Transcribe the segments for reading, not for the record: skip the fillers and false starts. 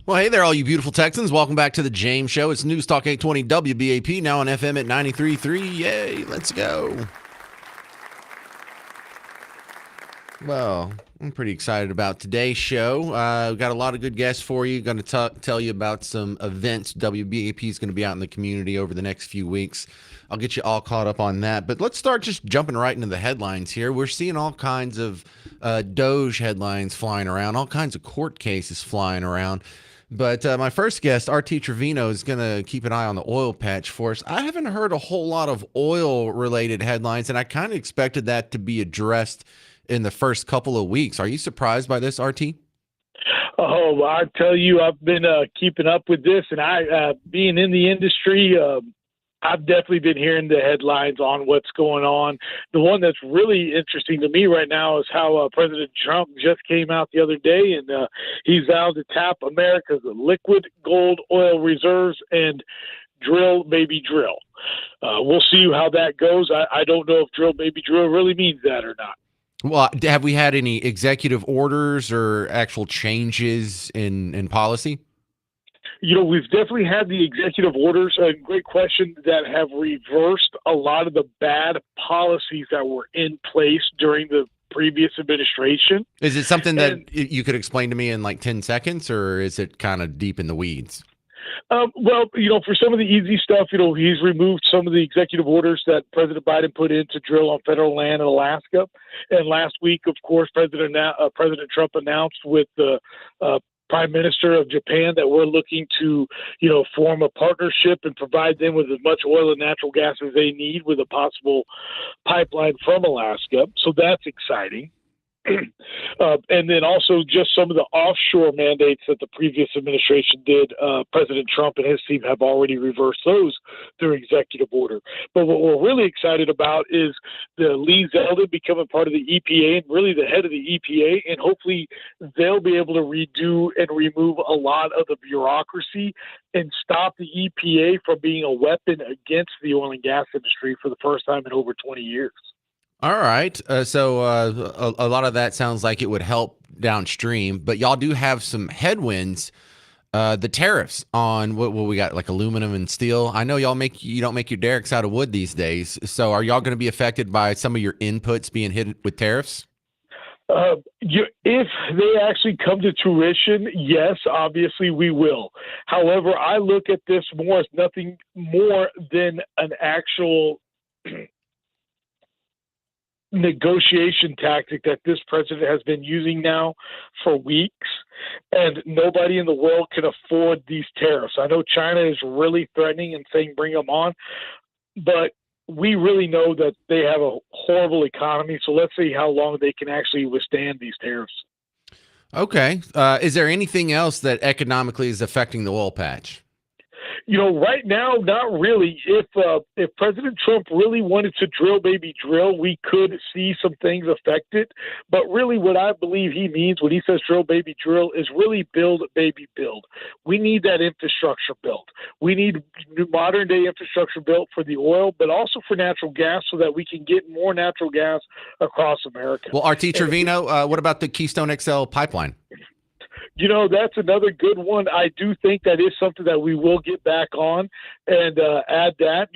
Well, hey there, all you beautiful Texans. Welcome back to the James Show. It's News Talk 820 WBAP, now on FM at 93.3. Yay, let's go. Well, I'm pretty excited about today's show. We've got a lot of good guests for you. Going to tell you about some events WBAP is going to be out in the community over the next few weeks. I'll get you all caught up on that. But let's start just jumping right into the headlines here. We're seeing all kinds of Doge headlines flying around, all kinds of court cases flying around. But my first guest, RT Trevino, is going to keep an eye on the oil patch for us. I haven't heard a whole lot of oil-related headlines, and I kind of expected that to be addressed in the first couple of weeks. Are you surprised by this, RT? Oh, I tell you, I've been keeping up with this, and being in the industry, I've definitely been hearing the headlines on what's going on. The one that's really interesting to me right now is how President Trump just came out the other day, and he's vowed to tap America's liquid gold oil reserves and drill, baby, drill. We'll see how that goes. I don't know if drill, baby, drill really means that or not. Well, have we had any executive orders or actual changes in policy? We've definitely had the executive orders, a great question, that have reversed a lot of the bad policies that were in place during the previous administration. Is it something that you could explain to me in like 10 seconds, or is it kind of deep in the weeds? Well, for some of the easy stuff, he's removed some of the executive orders that President Biden put in to drill on federal land in Alaska. And last week, of course, President Trump announced with the Prime Minister of Japan that we're looking to, form a partnership and provide them with as much oil and natural gas as they need with a possible pipeline from Alaska. So that's exciting. And then also just some of the offshore mandates that the previous administration did. President Trump and his team have already reversed those through executive order. But what we're really excited about is the Lee Zeldin becoming part of the EPA and really the head of the EPA. And hopefully they'll be able to redo and remove a lot of the bureaucracy and stop the EPA from being a weapon against the oil and gas industry for the first time in over 20 years. All right. So a lot of that sounds like it would help downstream, but y'all do have some headwinds. The tariffs on what we got, like aluminum and steel. I know you don't make your derricks out of wood these days. So are y'all going to be affected by some of your inputs being hit with tariffs? If they actually come to fruition, yes, obviously we will. However, I look at this more as nothing more than an actual negotiation tactic that this president has been using now for weeks, and nobody in the world can afford these tariffs. I know China is really threatening and saying bring them on, but we really know that they have a horrible economy, so let's see how long they can actually withstand these tariffs. Okay. Is there anything else that economically is affecting the oil patch? Right now, not really. If President Trump really wanted to drill, baby, drill, we could see some things affected. But really what I believe he means when he says drill, baby, drill is really build, baby, build. We need that infrastructure built. We need modern day infrastructure built for the oil, but also for natural gas so that we can get more natural gas across America. Well, RT Trevino, what about the Keystone XL pipeline? That's another good one. I do think that is something that we will get back on and add that,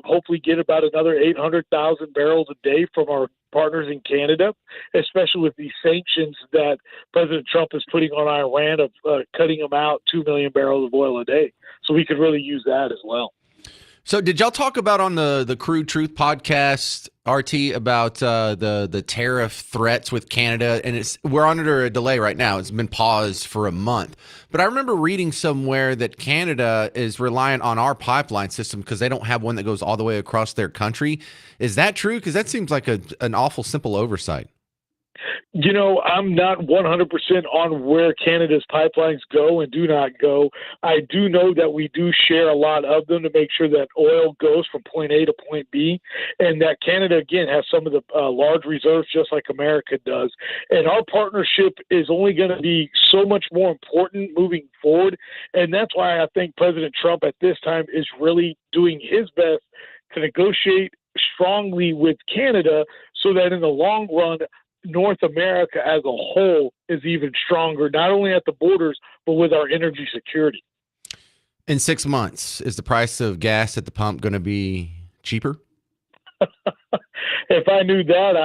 hopefully get about another 800,000 barrels a day from our partners in Canada, especially with the sanctions that President Trump is putting on Iran of cutting them out 2 million barrels of oil a day. So we could really use that as well. So did y'all talk about on the Crude Truth podcast, RT, about the tariff threats with Canada? And we're under a delay right now. It's been paused for a month. But I remember reading somewhere that Canada is reliant on our pipeline system because they don't have one that goes all the way across their country. Is that true? Because that seems like an awful simple oversight. I'm not 100% on where Canada's pipelines go and do not go. I do know that we do share a lot of them to make sure that oil goes from point A to point B, and that Canada, again, has some of the large reserves just like America does. And our partnership is only going to be so much more important moving forward, and that's why I think President Trump at this time is really doing his best to negotiate strongly with Canada so that in the long run, North America as a whole is even stronger, not only at the borders, but with our energy security. In 6 months, is the price of gas at the pump going to be cheaper? If I knew that,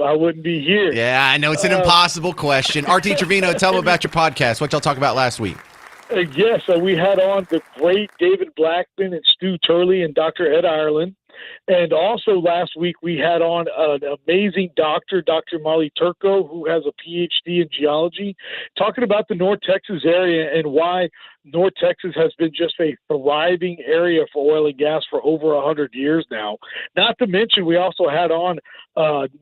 I wouldn't be here. Yeah, I know it's an impossible question. RT Trevino, tell them about your podcast. What y'all talk about last week? Yes, we had on the great David Blackman and Stu Turley and Dr. Ed Ireland. And also last week we had on an amazing doctor, Dr. Molly Turco, who has a PhD in geology, talking about the North Texas area and why North Texas has been just a thriving area for oil and gas for over 100 years now. Not to mention, we also had on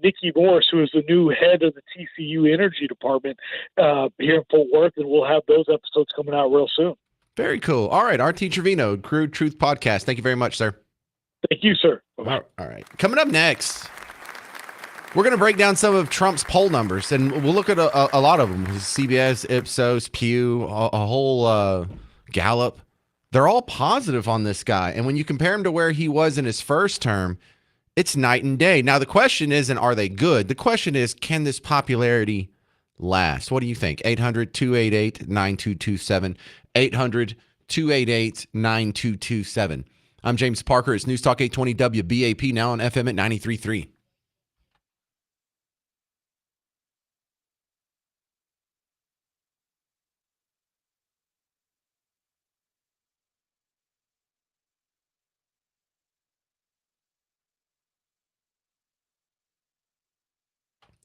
Nikki Morris, who is the new head of the TCU Energy Department here in Fort Worth, and we'll have those episodes coming out real soon. Very cool. All right, RT Trevino, Crude Truth Podcast. Thank you very much, sir. Thank you, sir. All right. Coming up next, we're going to break down some of Trump's poll numbers, and we'll look at a lot of them. CBS, Ipsos, Pew, a whole Gallup. They're all positive on this guy. And when you compare him to where he was in his first term, it's night and day. Now, the question isn't, are they good? The question is, can this popularity last? What do you think? 800-288-9227. 800-288-9227. I'm James Parker. It's News Talk 820 WBAP, now on FM at 93.3.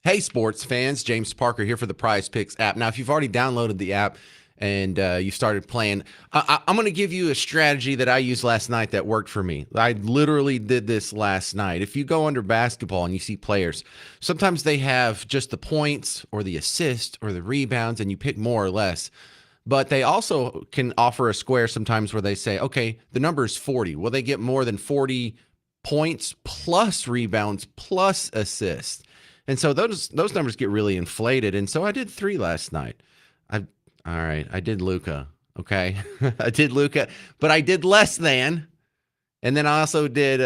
Hey, sports fans. James Parker here for the Prize Picks app. Now, if you've already downloaded the app and you started playing, I'm going to give you a strategy that I used last night that worked for me. I literally did this last night. If you go under basketball and you see players, sometimes they have just the points or the assist or the rebounds, and you pick more or less. But they also can offer a square sometimes where they say, okay, the number is 40. Will they get more than 40 points plus rebounds plus assists? And so those numbers get really inflated. And so I did 3 last night. All right, I did Luka. Okay, I did Luka, but I did less than. And then I also did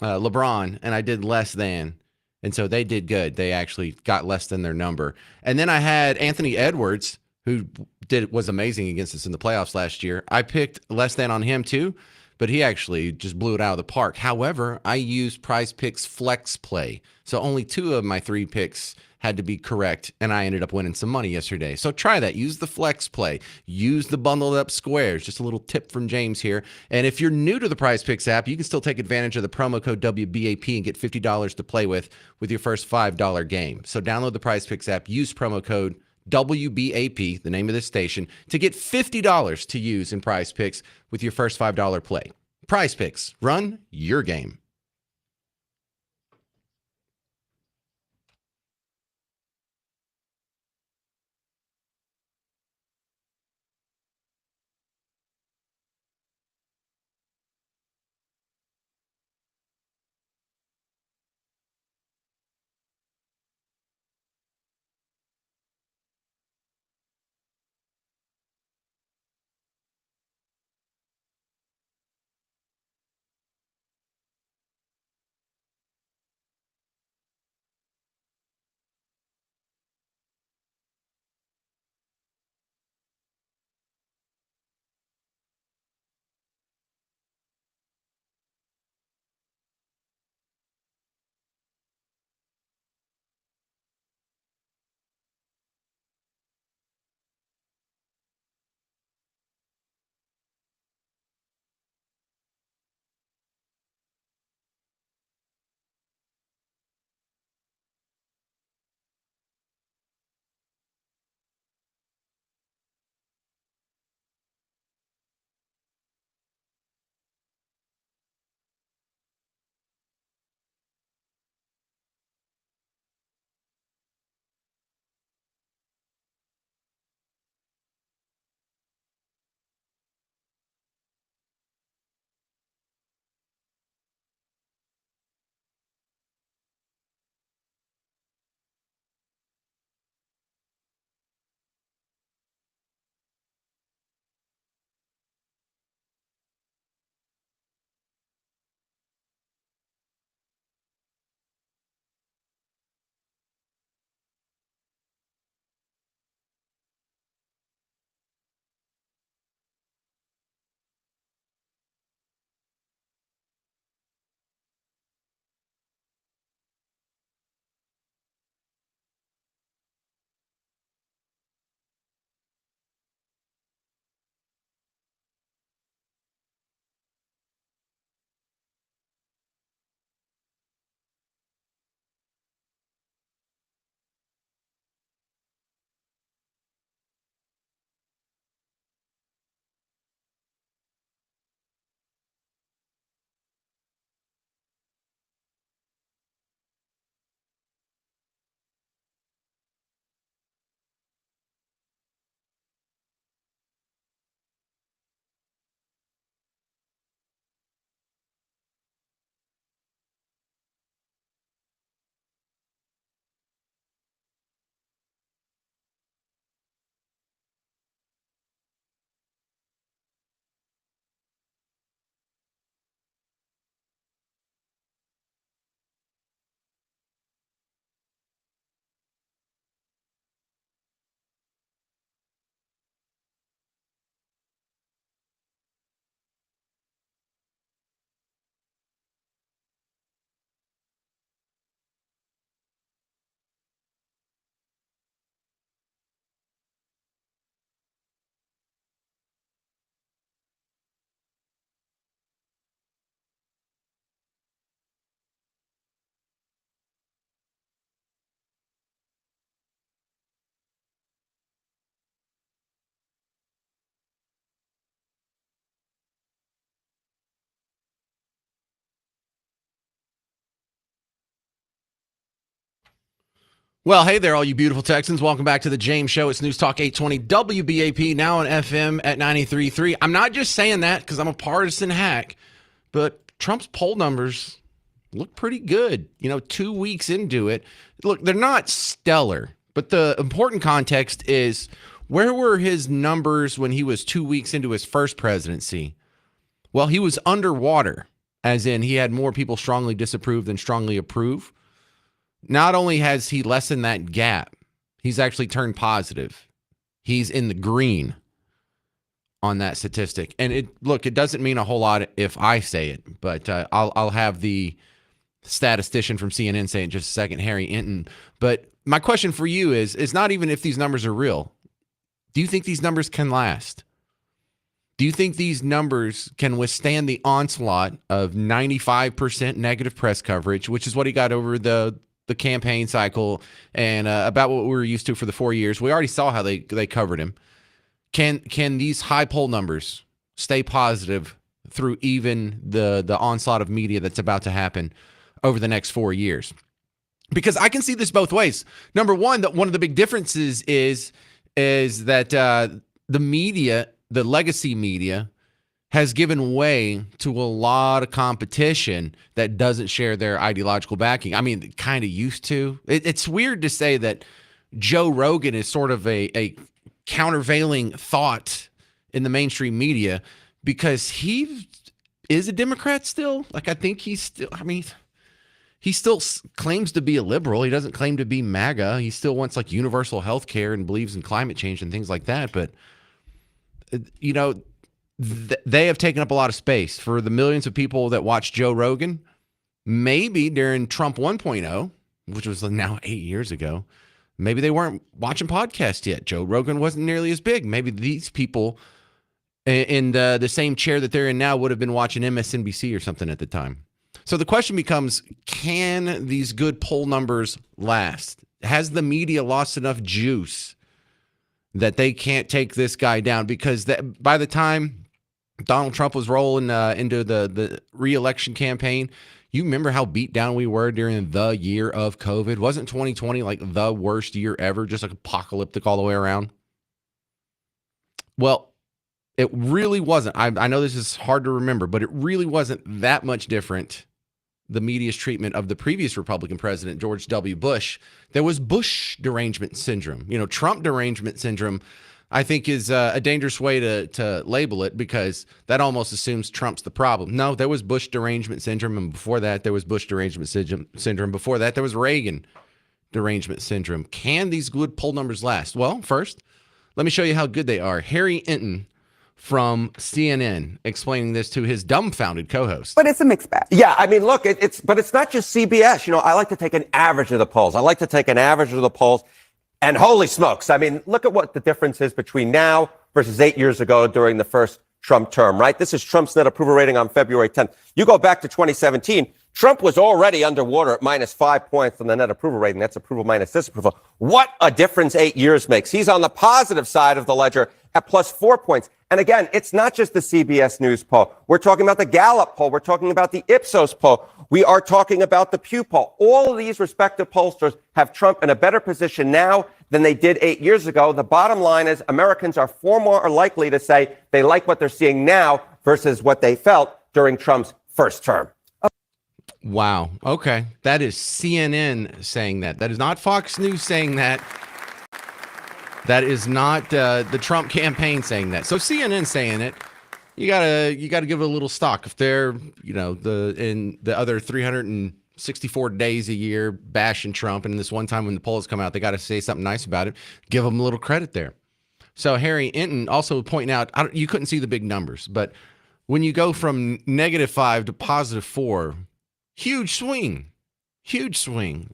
LeBron, and I did less than. And so they did good. They actually got less than their number. And then I had Anthony Edwards, who was amazing against us in the playoffs last year. I picked less than on him too, but he actually just blew it out of the park. However, I used Prize Picks Flex Play. So only 2 of my 3 picks had to be correct, and I ended up winning some money yesterday. So try that. Use the Flex Play. Use the bundled up squares. Just a little tip from James here. And if you're new to the Prize Picks app, you can still take advantage of the promo code WBAP and get $50 to play with your first $5 game. So download the Prize Picks app. Use promo code WBAP, the name of this station, to get $50 to use in Prize Picks with your first $5 play. Prize Picks. Run your game. Well, hey there, all you beautiful Texans. Welcome back to the James Show. It's News Talk 820 WBAP, now on FM at 93.3. I'm not just saying that because I'm a partisan hack, but Trump's poll numbers look pretty good. 2 weeks into it. Look, they're not stellar, but the important context is, where were his numbers when he was 2 weeks into his first presidency? Well, he was underwater, as in he had more people strongly disapprove than strongly approve. Not only has he lessened that gap, he's actually turned positive. He's in the green on that statistic. And it doesn't mean a whole lot if I say it, but I'll have the statistician from CNN say it in just a second, Harry Inton. But my question for you is not even if these numbers are real. Do you think these numbers can last? Do you think these numbers can withstand the onslaught of 95% negative press coverage, which is what he got over the campaign cycle and about what we were used to for the 4 years? We already saw how they covered him. Can these high poll numbers stay positive through even the onslaught of media that's about to happen over the next 4 years? Because I can see this both ways. Number one, that one of the big differences is that the media, the legacy media, has given way to a lot of competition that doesn't share their ideological backing. I mean, kind of used to. It's weird to say that Joe Rogan is sort of a countervailing thought in the mainstream media, because he is a Democrat still. Like, I think he still claims to be a liberal. He doesn't claim to be MAGA. He still wants like universal health care and believes in climate change and things like that. But, they have taken up a lot of space for the millions of people that watch Joe Rogan. Maybe during Trump 1.0, which was now 8 years ago, maybe they weren't watching podcasts yet. Joe Rogan wasn't nearly as big. Maybe these people in the same chair that they're in now would have been watching MSNBC or something at the time. So the question becomes, can these good poll numbers last? Has the media lost enough juice that they can't take this guy down? Because by the time Donald Trump was rolling into the re-election campaign, you remember how beat down we were during the year of COVID? Wasn't 2020 like the worst year ever, just like apocalyptic all the way around? Well, it really wasn't. I know this is hard to remember, but it really wasn't that much different, the media's treatment of the previous Republican president, George W. Bush. There was Bush derangement syndrome. Trump derangement syndrome, I think, is a dangerous way to label it, because that almost assumes Trump's the problem. No, there was Bush derangement syndrome, and before that, there was Bush derangement syndrome. Before that, there was Reagan derangement syndrome. Can these good poll numbers last? Well, first, let me show you how good they are. Harry Inton from CNN explaining this to his dumbfounded co-host. But it's a mixed bag. Yeah, I mean, look, but it's not just CBS. I like to take an average of the polls. And holy smokes, I mean, look at what the difference is between now versus 8 years ago during the first Trump term, right? This is Trump's net approval rating on February 10th. You go back to 2017, Trump was already underwater at -5 points on the net approval rating. That's approval minus disapproval. What a difference 8 years makes. He's on the positive side of the ledger at +4 points. And again, it's not just the CBS News poll. We're talking about the Gallup poll. We're talking about the Ipsos poll. We are talking about the Pew poll. All of these respective pollsters have Trump in a better position now than they did 8 years ago. The bottom line is Americans are far more likely to say they like what they're seeing now versus what they felt during Trump's first term. Wow. Okay. That is CNN saying that. That is not Fox News saying that. That is not the Trump campaign saying that. So CNN saying it. You gotta give it a little stock. If they're in the other 364 days a year bashing Trump, and this one time when the polls come out, they got to say something nice about it. Give them a little credit there. So Harry Inton also pointing out, you couldn't see the big numbers, but when you go from -5 to +4, huge swing.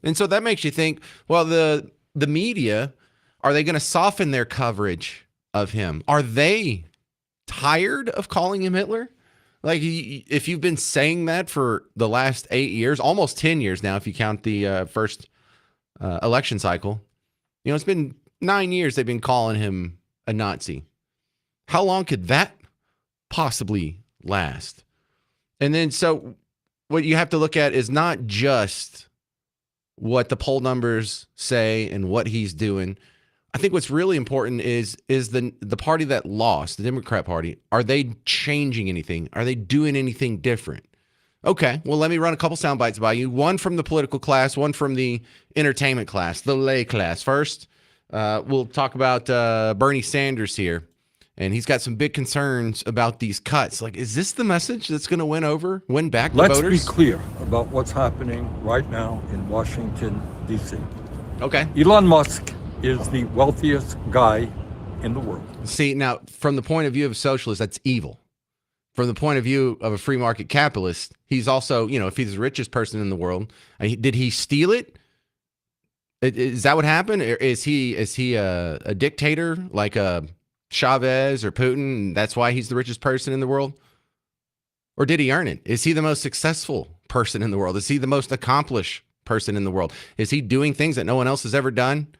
And so that makes you think, well, the media, are they going to soften their coverage of him? Are they tired of calling him Hitler? Like, if you've been saying that for the last 8 years, almost 10 years now, if you count the first election cycle, it's been 9 years they've been calling him a Nazi. How long could that possibly last? And then, so what you have to look at is not just what the poll numbers say and what he's doing. I think what's really important is the party that lost, the Democrat Party, are they changing anything? Are they doing anything different? Okay, well, let me run a couple sound bites by you. One from the political class, one from the entertainment class, the lay class. First, we'll talk about Bernie Sanders here, and he's got some big concerns about these cuts. Like, is this the message that's going to win back the voters? Let's be clear about what's happening right now in Washington, D.C. Okay. Elon Musk is the wealthiest guy in the world. See, now, from the point of view of a socialist, that's evil. From the point of view of a free market capitalist, he's also, if he's the richest person in the world, did he steal it? Is that what happened? Or is he a dictator like a Chavez or Putin? And that's why he's the richest person in the world? Or did he earn it? Is he the most successful person in the world? Is he the most accomplished person in the world? Is he doing things that no one else has ever done?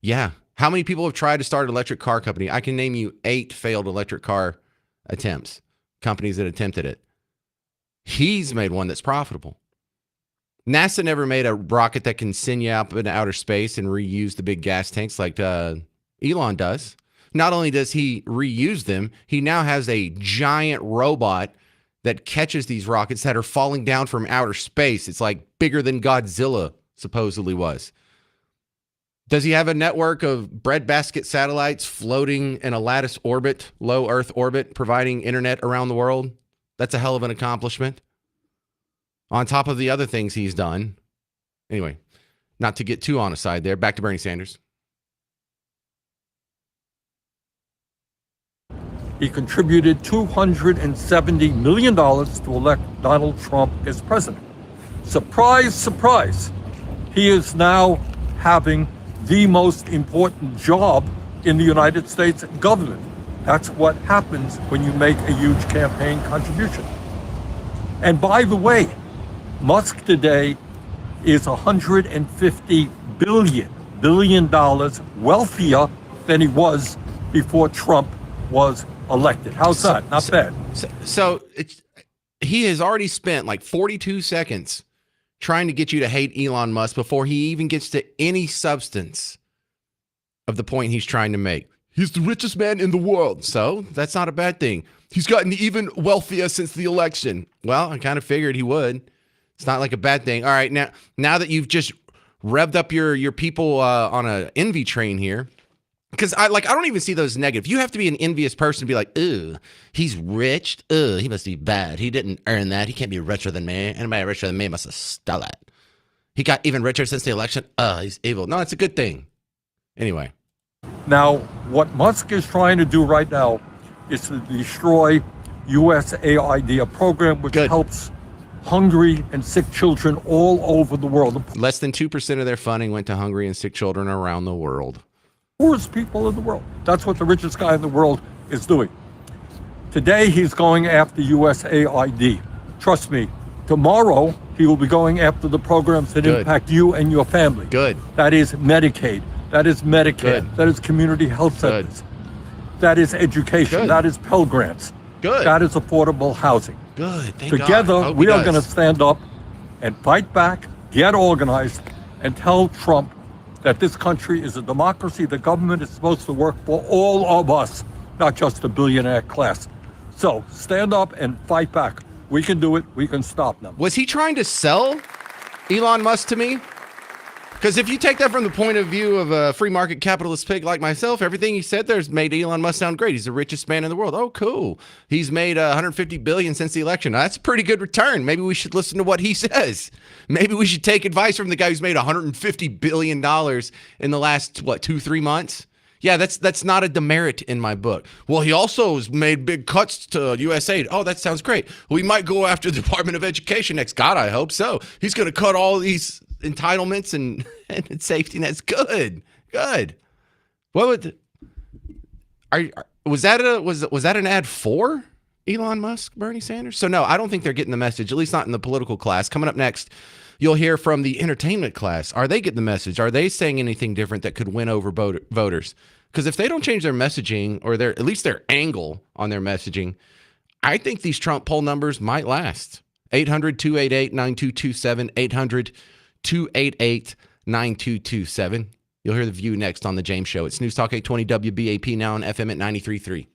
Yeah. How many people have tried to start an electric car company? I can name you 8 failed electric car attempts. Companies that attempted it. He's made one that's profitable. NASA never made a rocket that can send you out into outer space and reuse the big gas tanks like Elon does. Not only does he reuse them, he now has a giant robot that catches these rockets that are falling down from outer space. It's like bigger than Godzilla supposedly was. Does he have a network of breadbasket satellites floating in a lattice orbit, low Earth orbit, providing internet around the world? That's a hell of an accomplishment. On top of the other things he's done. Anyway, not to get too on a side there. Back to Bernie Sanders. He contributed $270 million to elect Donald Trump as president. Surprise, surprise. He is now having the most important job in the United States government. That's what happens when you make a huge campaign contribution. And by the way, Musk today is $150 billion wealthier than he was before Trump was elected. How's that? Not bad. So he has already spent like 42 seconds trying to get you to hate Elon Musk before he even gets to any substance of the point he's trying to make. He's the richest man in the world. So that's not a bad thing. He's gotten even wealthier since the election. Well, I kind of figured he would. It's not like a bad thing. All right, now that you've just revved up your people on an envy train here, because I don't even see those negative. You have to be an envious person to be like, ooh, he's rich. Ooh, he must be bad. He didn't earn that. He can't be richer than me. Anybody richer than me must have stole it. He got even richer since the election. He's evil. No, it's a good thing. Anyway. Now, what Musk is trying to do right now is to destroy USAID, a program which helps hungry and sick children all over the world. Less than 2% of their funding went to hungry and sick children around the world. Poorest people in the world. That's what the richest guy in the world is doing. Today, he's going after USAID. Trust me, tomorrow, he will be going after the programs that impact you and your family. Good. That is Medicaid. That is Medicare. Good. That is community health centers. That is education. Good. That is Pell Grants. Good. That is affordable housing. Good. Thank Together, God. we are going to stand up and fight back, get organized, and tell Trump that this country is a democracy. The government is supposed to work for all of us, not just the billionaire class. So stand up and fight back. We can do it. We can stop them. Was he trying to sell Elon Musk to me? Because if you take that from the point of view of a free market capitalist pig like myself, everything he said there's made Elon Musk sound great. He's the richest man in the world. Oh, cool. He's made $150 billion since the election. Now, that's a pretty good return. Maybe we should listen to what he says. Maybe we should take advice from the guy who's made $150 billion in the last, 2-3 months? Yeah, that's not a demerit in my book. Well, he also has made big cuts to USAID. Oh, that sounds great. We might go after the Department of Education next. God, I hope so. He's going to cut all these entitlements and safety nets. Good. What would was that an ad for Elon Musk, Bernie Sanders? So no, I don't think they're getting the message, at least not in the political class. Coming up next, you'll hear from the entertainment class. Are they getting the message? Are they saying anything different that could win over voters? Because if they don't change their messaging or at least their angle on their messaging, I think these Trump poll numbers might last. 800-288-9227, 288-9227. You'll hear The View next on The James Show. It's News Talk 820 WBAP, now on FM at 93.3.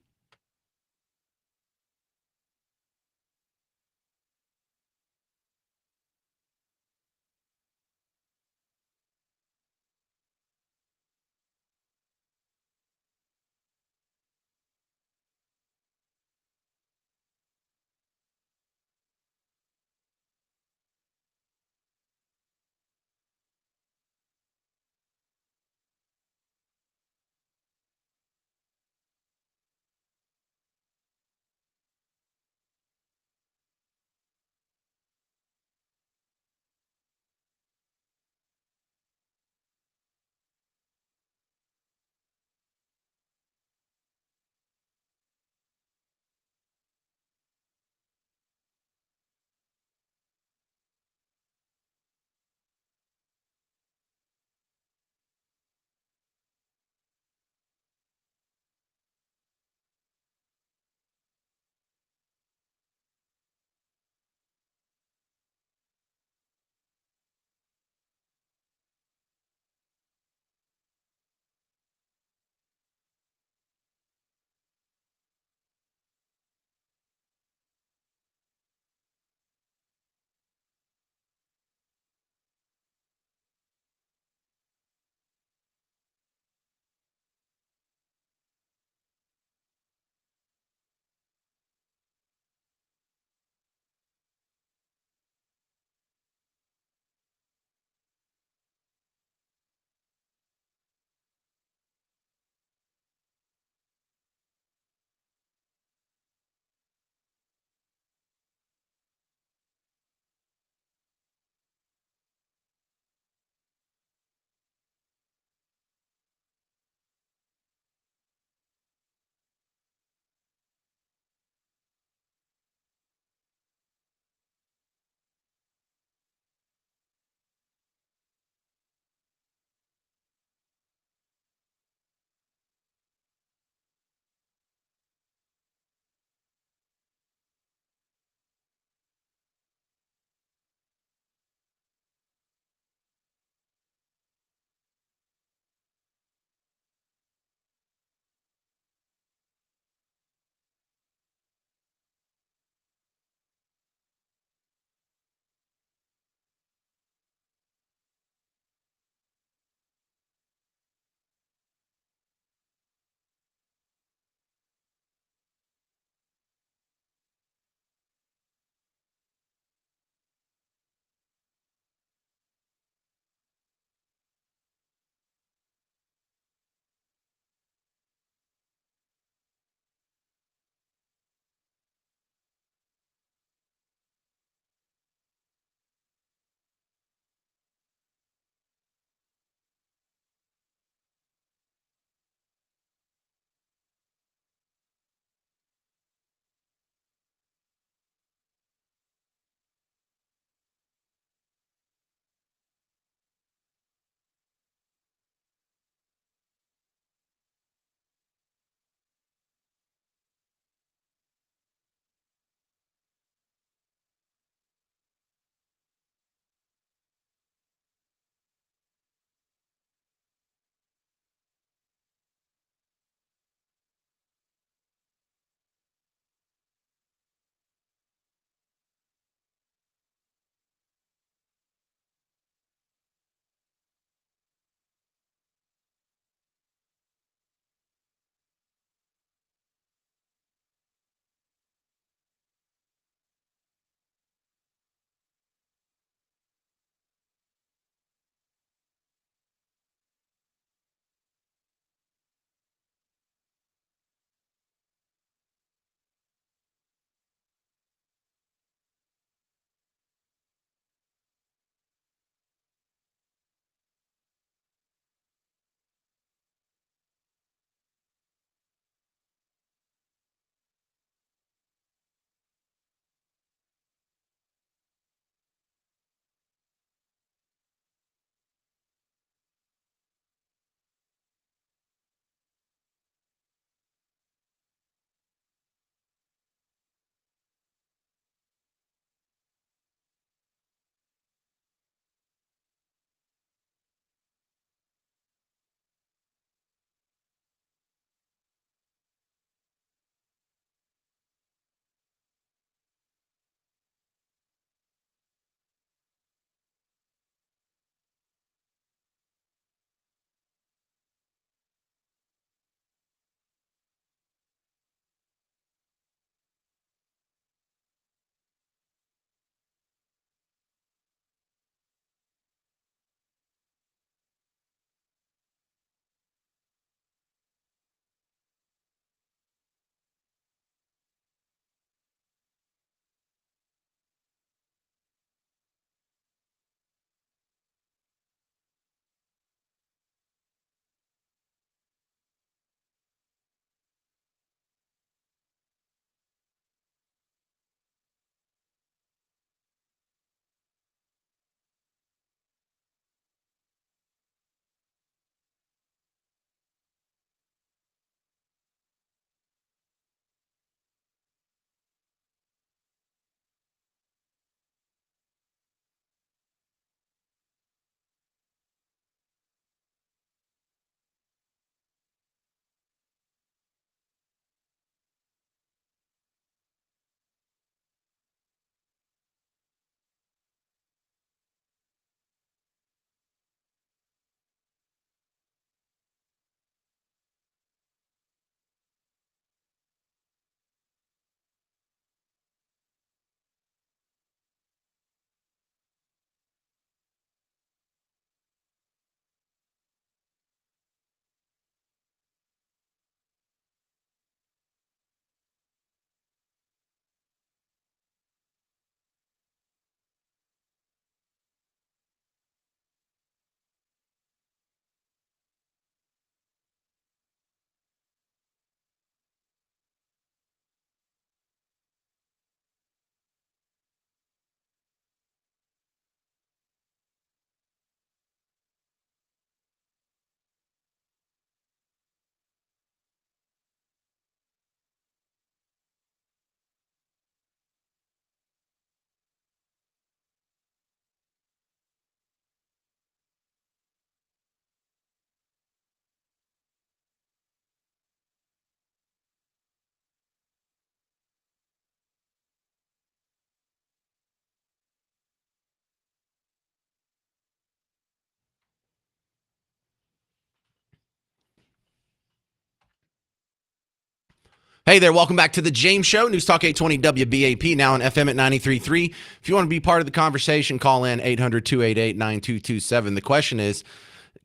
Hey there, welcome back to the James Show, News Talk 820 WBAP, now on FM at 93.3. If you want to be part of the conversation, call in 800-288-9227. The question is,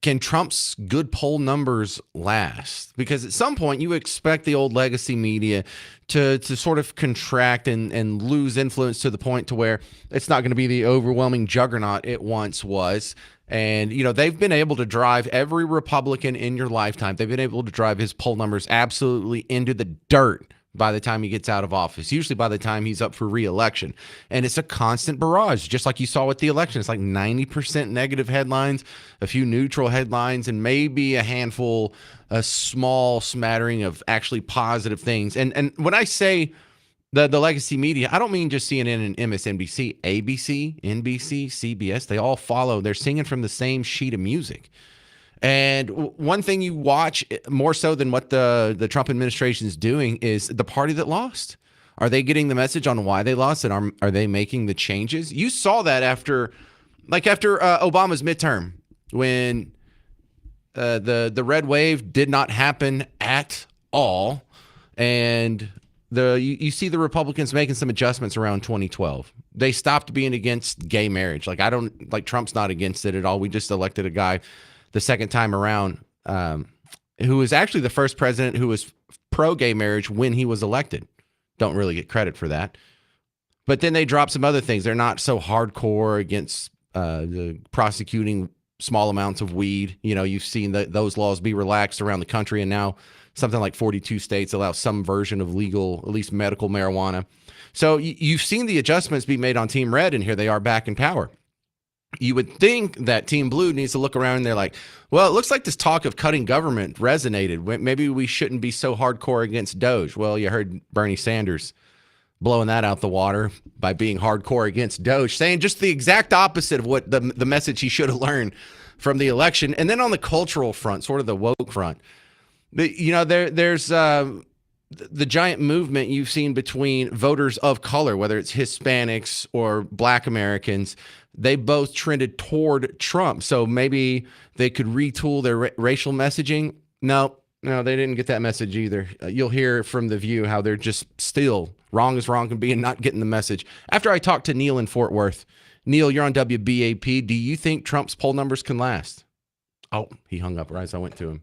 can Trump's good poll numbers last? Because at some point, you expect the old legacy media to sort of contract and lose influence to the point to where it's not going to be the overwhelming juggernaut it once was. And, you know, they've been able to drive every Republican in your lifetime. They've been able to drive his poll numbers absolutely into the dirt by the time he gets out of office, usually by the time he's up for re-election. And it's a constant barrage, just like you saw with the election. It's like 90% negative headlines, a few neutral headlines, and maybe a handful, a small smattering of actually positive things. And when I say the legacy media, I don't mean just CNN and MSNBC, ABC, NBC, CBS. They all follow. They're singing from the same sheet of music. And one thing you watch more so than what the Trump administration is doing is the party that lost. Are they getting the message on why they lost, and are they making the changes? You saw that after Obama's midterm, when the red wave did not happen at all, and you see the Republicans making some adjustments around 2012. They stopped being against gay marriage. Trump's not against it at all. We just elected a guy the second time around who was actually the first president who was pro-gay marriage when he was elected. Don't really get credit for that. But then they dropped some other things. They're not so hardcore against the prosecuting small amounts of weed. You know, you've seen those laws be relaxed around the country, and now something like 42 states allow some version of legal, at least medical marijuana. So you've seen the adjustments be made on Team Red, and here they are back in power. You would think that Team Blue needs to look around and they're like, well, it looks like this talk of cutting government resonated. Maybe we shouldn't be so hardcore against Doge. Well, you heard Bernie Sanders blowing that out the water by being hardcore against Doge, saying just the exact opposite of what the message he should have learned from the election. And then on the cultural front, sort of the woke front, there's the giant movement you've seen between voters of color, whether it's Hispanics or Black Americans. They both trended toward Trump. So maybe they could retool their racial messaging. No, they didn't get that message either. You'll hear from The View how they're just still wrong as wrong can be and not getting the message. After I talked to Neil in Fort Worth, Neil, you're on WBAP. Do you think Trump's poll numbers can last? Oh, he hung up right as I went to him.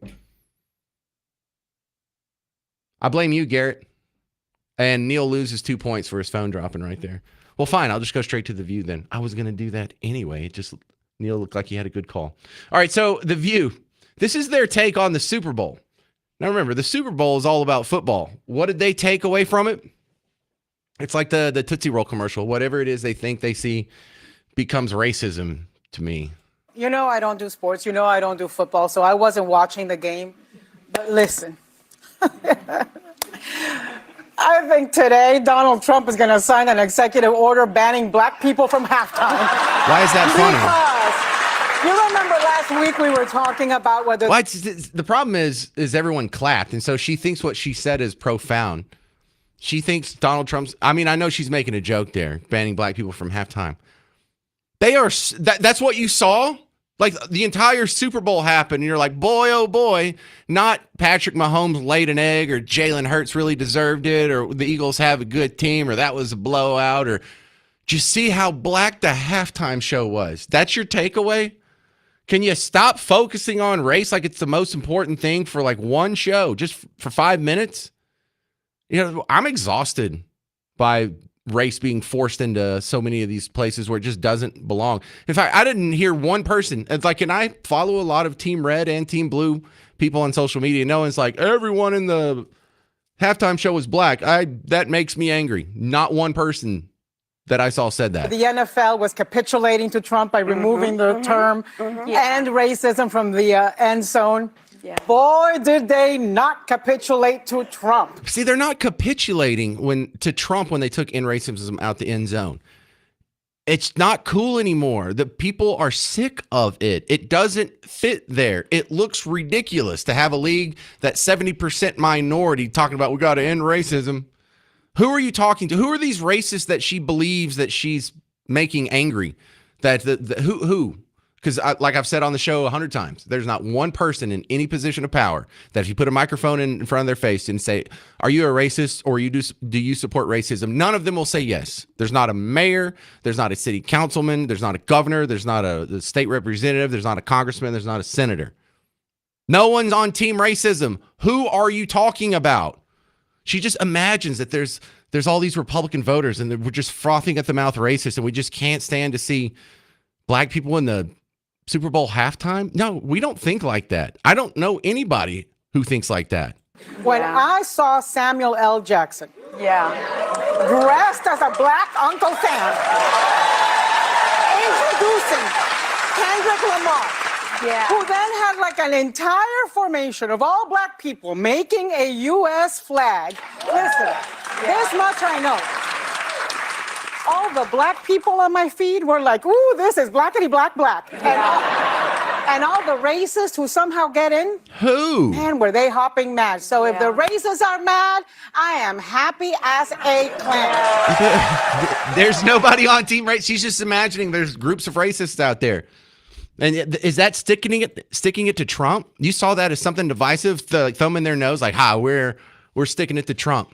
I blame you, Garrett. And Neil loses 2 points for his phone dropping right there. Well, fine. I'll just go straight to The View then. I was going to do that anyway. Neil looked like he had a good call. All right, so The View. This is their take on the Super Bowl. Now, remember, the Super Bowl is all about football. What did they take away from it? It's like the Tootsie Roll commercial. Whatever it is they think they see becomes racism to me. You know I don't do sports. You know I don't do football, so I wasn't watching the game. But listen. I think today Donald Trump is going to sign an executive order banning black people from halftime. Why is that funny? Because you remember last week we were talking about whether... The problem is everyone clapped, and so she thinks what she said is profound. She thinks Donald Trump's... I mean, I know she's making a joke there, banning black people from halftime. They are... That's what you saw? Like, the entire Super Bowl happened, and you're like, boy, oh boy, not Patrick Mahomes laid an egg, or Jalen Hurts really deserved it, or the Eagles have a good team, or that was a blowout, or did you see how black the halftime show was? That's your takeaway? Can you stop focusing on race like it's the most important thing for like one show, just for 5 minutes? You know, I'm exhausted by race being forced into so many of these places where it just doesn't belong. In fact, I didn't hear one person. It's like, and I follow a lot of Team Red and Team Blue people on social media. No one's like, everyone in the halftime show was black. That makes me angry. Not one person that I saw said that. The NFL was capitulating to Trump by removing the term and racism from the end zone. Yeah. Boy, did they not capitulate to Trump. See, they're not capitulating to Trump when they took in racism out the end zone. It's not cool anymore. The people are sick of it. It doesn't fit there. It looks ridiculous to have a league that's 70% minority talking about we got to end racism. Who are you talking to? Who are these racists that she believes that she's making angry? Who? Because like I've said on the show 100 times, there's not one person in any position of power that if you put a microphone in front of their face and say, are you a racist or do you support racism? None of them will say yes. There's not a mayor. There's not a city councilman. There's not a governor. There's not a state representative. There's not a congressman. There's not a senator. No one's on team racism. Who are you talking about? She just imagines that there's all these Republican voters and we're just frothing at the mouth racist and we just can't stand to see black people in the Super Bowl halftime? No, we don't think like that. I don't know anybody who thinks like that. When I saw Samuel L. Jackson dressed as a black Uncle Sam introducing Kendrick Lamar, who then had like an entire formation of all black people making a U.S. flag. Listen, this much I know. All the black people on my feed were like, ooh, this is blackity black black. And all the racists who somehow get in, man, were they hopping mad. So if the racists are mad, I am happy as a clam. There's nobody on team race. She's just imagining there's groups of racists out there. And is that sticking it to Trump? You saw that as something divisive, the thumb in their nose, like, we're sticking it to Trump.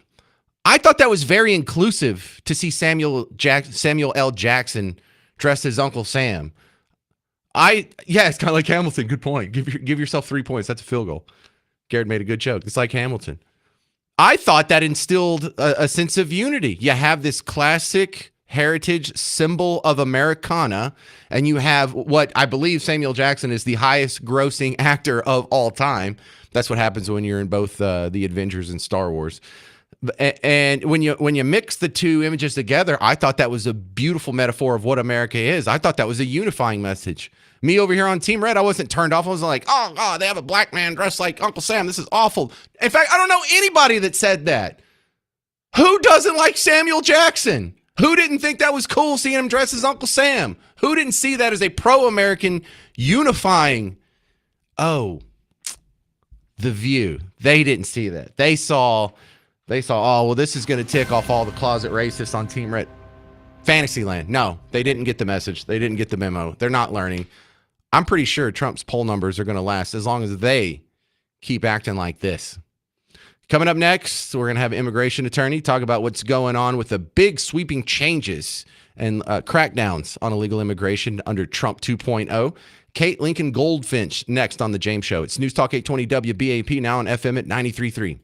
I thought that was very inclusive to see Samuel L. Jackson dressed as Uncle Sam. It's kind of like Hamilton. Good point. Give yourself 3 points. That's a field goal. Garrett made a good joke. It's like Hamilton. I thought that instilled a sense of unity. You have this classic heritage symbol of Americana, and you have what I believe Samuel Jackson is the highest grossing actor of all time. That's what happens when you're in both the Avengers and Star Wars. And when you mix the two images together, I thought that was a beautiful metaphor of what America is. I thought that was a unifying message. Me over here on Team Red, I wasn't turned off. I was like, oh, God, they have a black man dressed like Uncle Sam. This is awful. In fact, I don't know anybody that said that. Who doesn't like Samuel Jackson? Who didn't think that was cool seeing him dressed as Uncle Sam? Who didn't see that as a pro-American unifying? Oh, The View. They didn't see that. They saw, oh, well, this is going to tick off all the closet racists on Team Red. Fantasyland. No, they didn't get the message. They didn't get the memo. They're not learning. I'm pretty sure Trump's poll numbers are going to last as long as they keep acting like this. Coming up next, we're going to have an immigration attorney talk about what's going on with the big sweeping changes and crackdowns on illegal immigration under Trump 2.0. Kate Lincoln Goldfinch next on The James Show. It's News Talk 820 WBAP, now on FM at 93.3.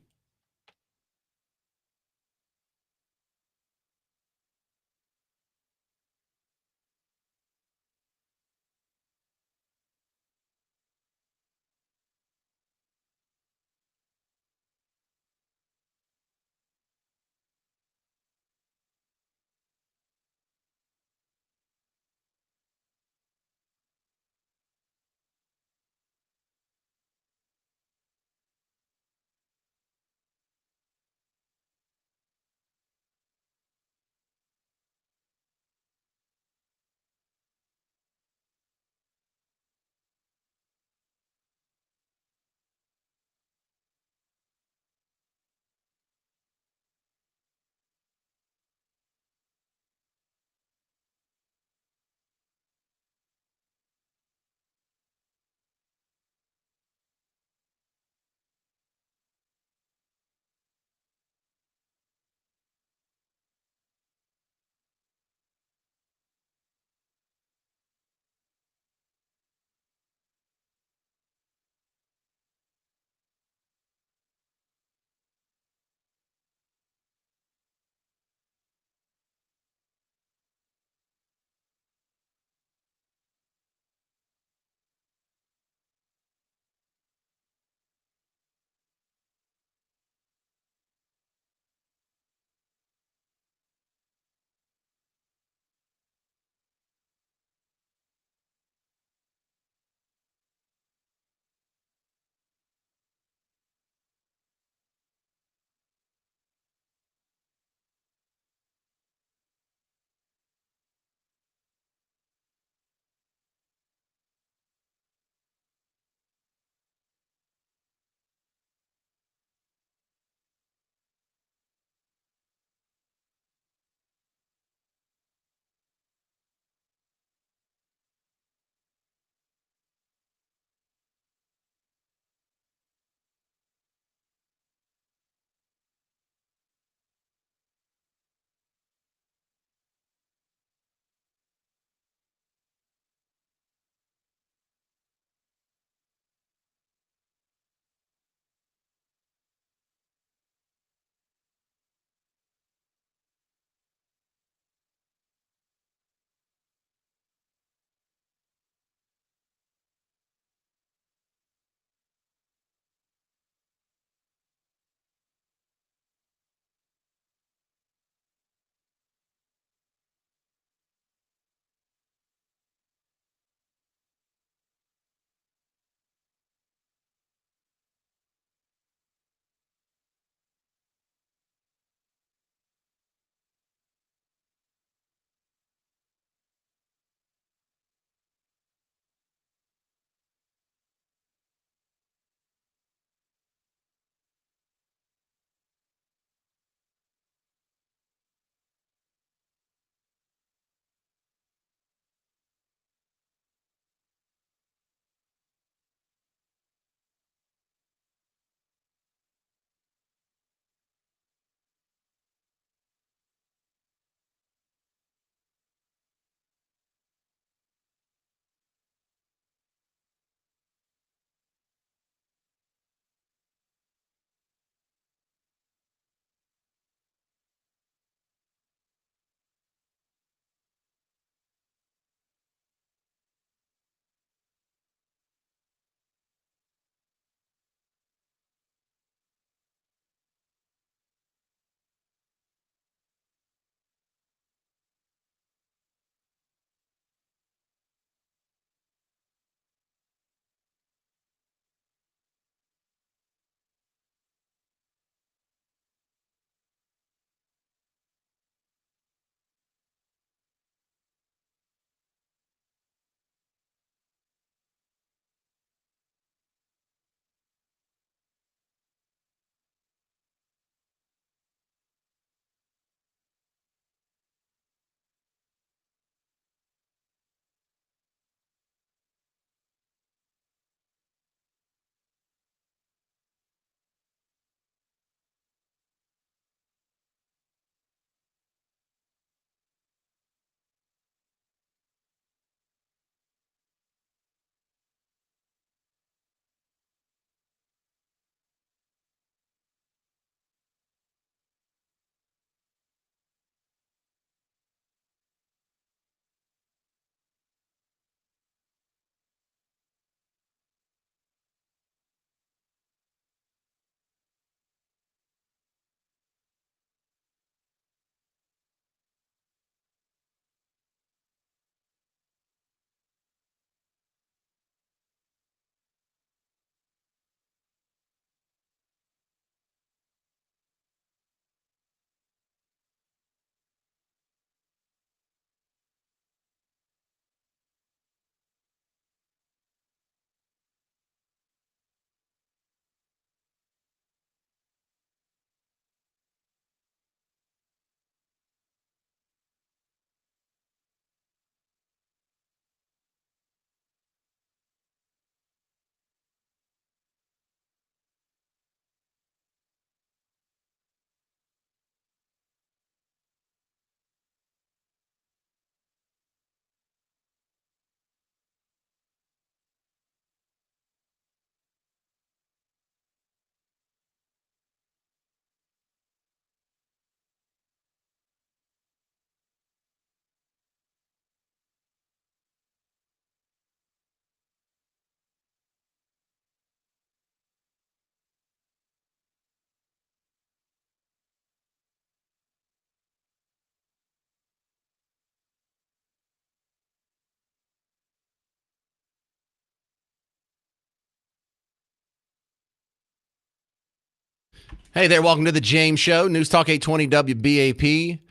Hey there, welcome to the James Show, News Talk 820 WBAP,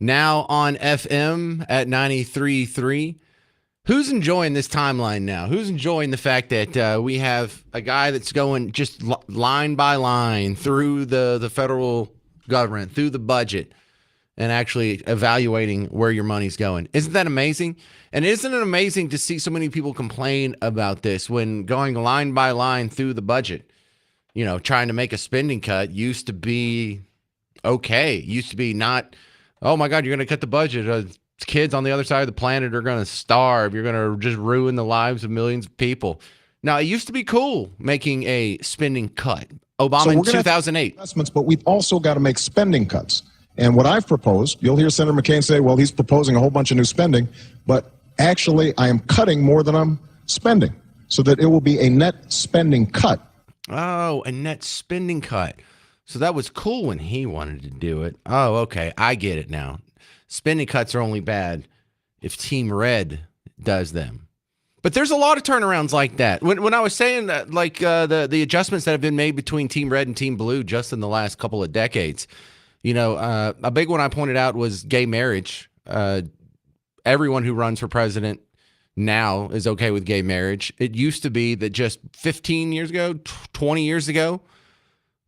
now on FM at 93.3. Who's enjoying this timeline now? Who's enjoying the fact that we have a guy that's going just line by line through the federal government, through the budget, and actually evaluating where your money's going? Isn't that amazing? And isn't it amazing to see so many people complain about this when going line by line through the budget? You know, trying to make a spending cut used to be okay. Used to be not, oh my God, you're going to cut the budget. Kids on the other side of the planet are going to starve. You're going to just ruin the lives of millions of people. Now, it used to be cool making a spending cut. Obama in 2008. Investments, but we've also got to make spending cuts. And what I've proposed, you'll hear Senator McCain say, well, he's proposing a whole bunch of new spending, but actually I am cutting more than I'm spending so that it will be a net spending cut. Oh, a net spending cut. So that was cool when he wanted to do it. Oh, okay. I get it now. Spending cuts are only bad if Team Red does them. But there's a lot of turnarounds like that. When I was saying that, like the adjustments that have been made between Team Red and Team Blue just in the last couple of decades, you know, a big one I pointed out was gay marriage. Everyone who runs for president now is okay with gay marriage. It used to be that just 15 years ago, 20 years ago,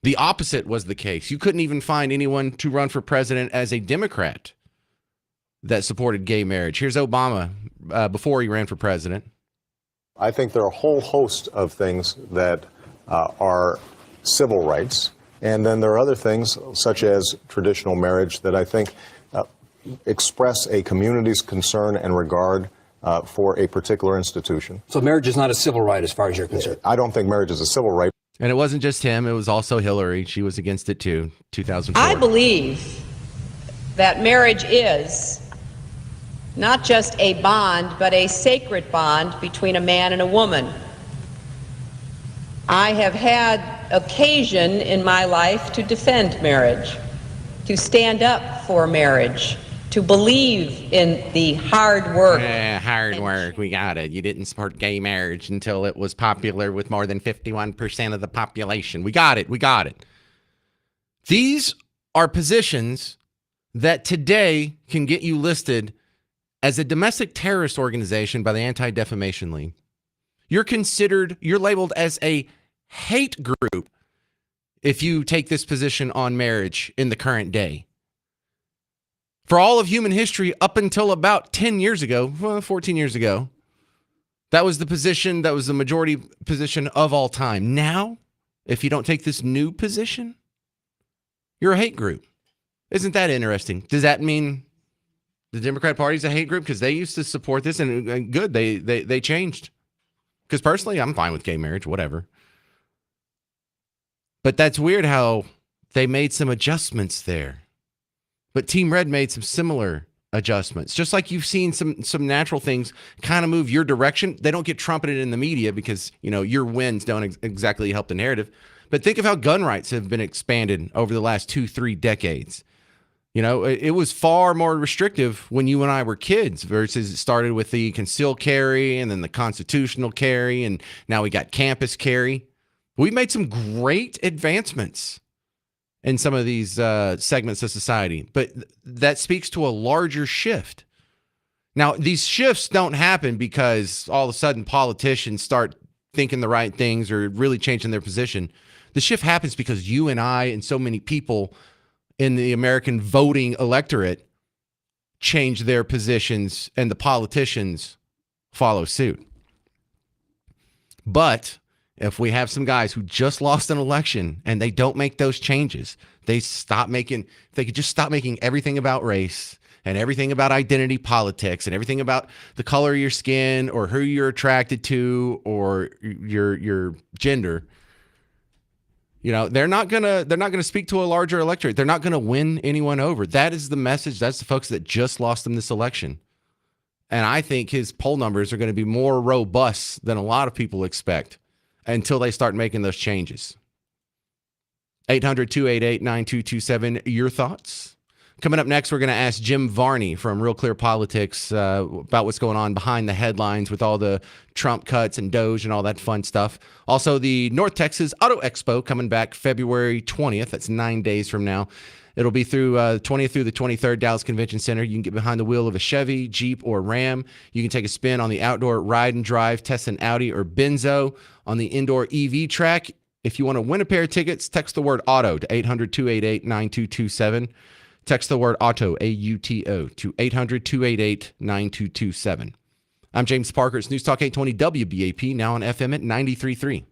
the opposite was the case. You couldn't even find anyone to run for president as a Democrat that supported gay marriage. Here's Obama before he ran for president. I think there are a whole host of things that are civil rights. And then there are other things, such as traditional marriage, that I think express a community's concern and regard for a particular institution. So marriage is not a civil right as far as you're concerned? I don't think marriage is a civil right. And it wasn't just him. It was also Hillary. She was against it too, 2004. I believe that marriage is not just a bond, but a sacred bond between a man and a woman. I have had occasion in my life to defend marriage, to stand up for marriage, to believe in the hard work. Hard work. We got it. You didn't support gay marriage until it was popular with more than 51% of the population. We got it. We got it. These are positions that today can get you listed as a domestic terrorist organization by the Anti-Defamation League. You're labeled as a hate group if you take this position on marriage in the current day. For all of human history, up until about 10 years ago, 14 years ago, that was the position, that was the majority position of all time. Now, if you don't take this new position, you're a hate group. Isn't that interesting? Does that mean the Democrat Party is a hate group? Because they used to support this, and good, they changed. Because personally, I'm fine with gay marriage, whatever. But that's weird how they made some adjustments there. But Team Red made some similar adjustments. Just like you've seen some natural things kind of move your direction. They don't get trumpeted in the media because, you know, your wins don't exactly help the narrative. But think of how gun rights have been expanded over the last 2-3 decades. You know, it was far more restrictive when you and I were kids versus it started with the concealed carry and then the constitutional carry, and now we got campus carry. We've made some great advancements in some of these segments of society, but that speaks to a larger shift. Now, these shifts don't happen because all of a sudden politicians start thinking the right things or really changing their position. The shift happens because you and I and so many people in the American voting electorate change their positions and the politicians follow suit. But if we have some guys who just lost an election and they don't make those changes, they could just stop making everything about race and everything about identity politics and everything about the color of your skin or who you're attracted to or your gender. You know, they're not gonna speak to a larger electorate. They're not gonna win anyone over. That is the message. That's the folks that just lost him this election. And I think his poll numbers are going to be more robust than a lot of people expect until they start making those changes. 800-288-9227. Your thoughts? Coming up next, we're going to ask Jim Varney from Real Clear Politics about what's going on behind the headlines with all the Trump cuts and Doge and all that fun stuff. Also, the North Texas Auto Expo coming back February 20th. That's 9 days from now. It'll be through the 20th through the 23rd, Dallas Convention Center. You can get behind the wheel of a Chevy, Jeep, or Ram. You can take a spin on the outdoor ride and drive, test an Audi or Benzo. On the indoor EV track, if you want to win a pair of tickets, text the word AUTO to 800-288-9227. Text the word AUTO, A-U-T-O, to 800-288-9227. I'm James Parker. It's News Talk 820 WBAP, now on FM at 93.3.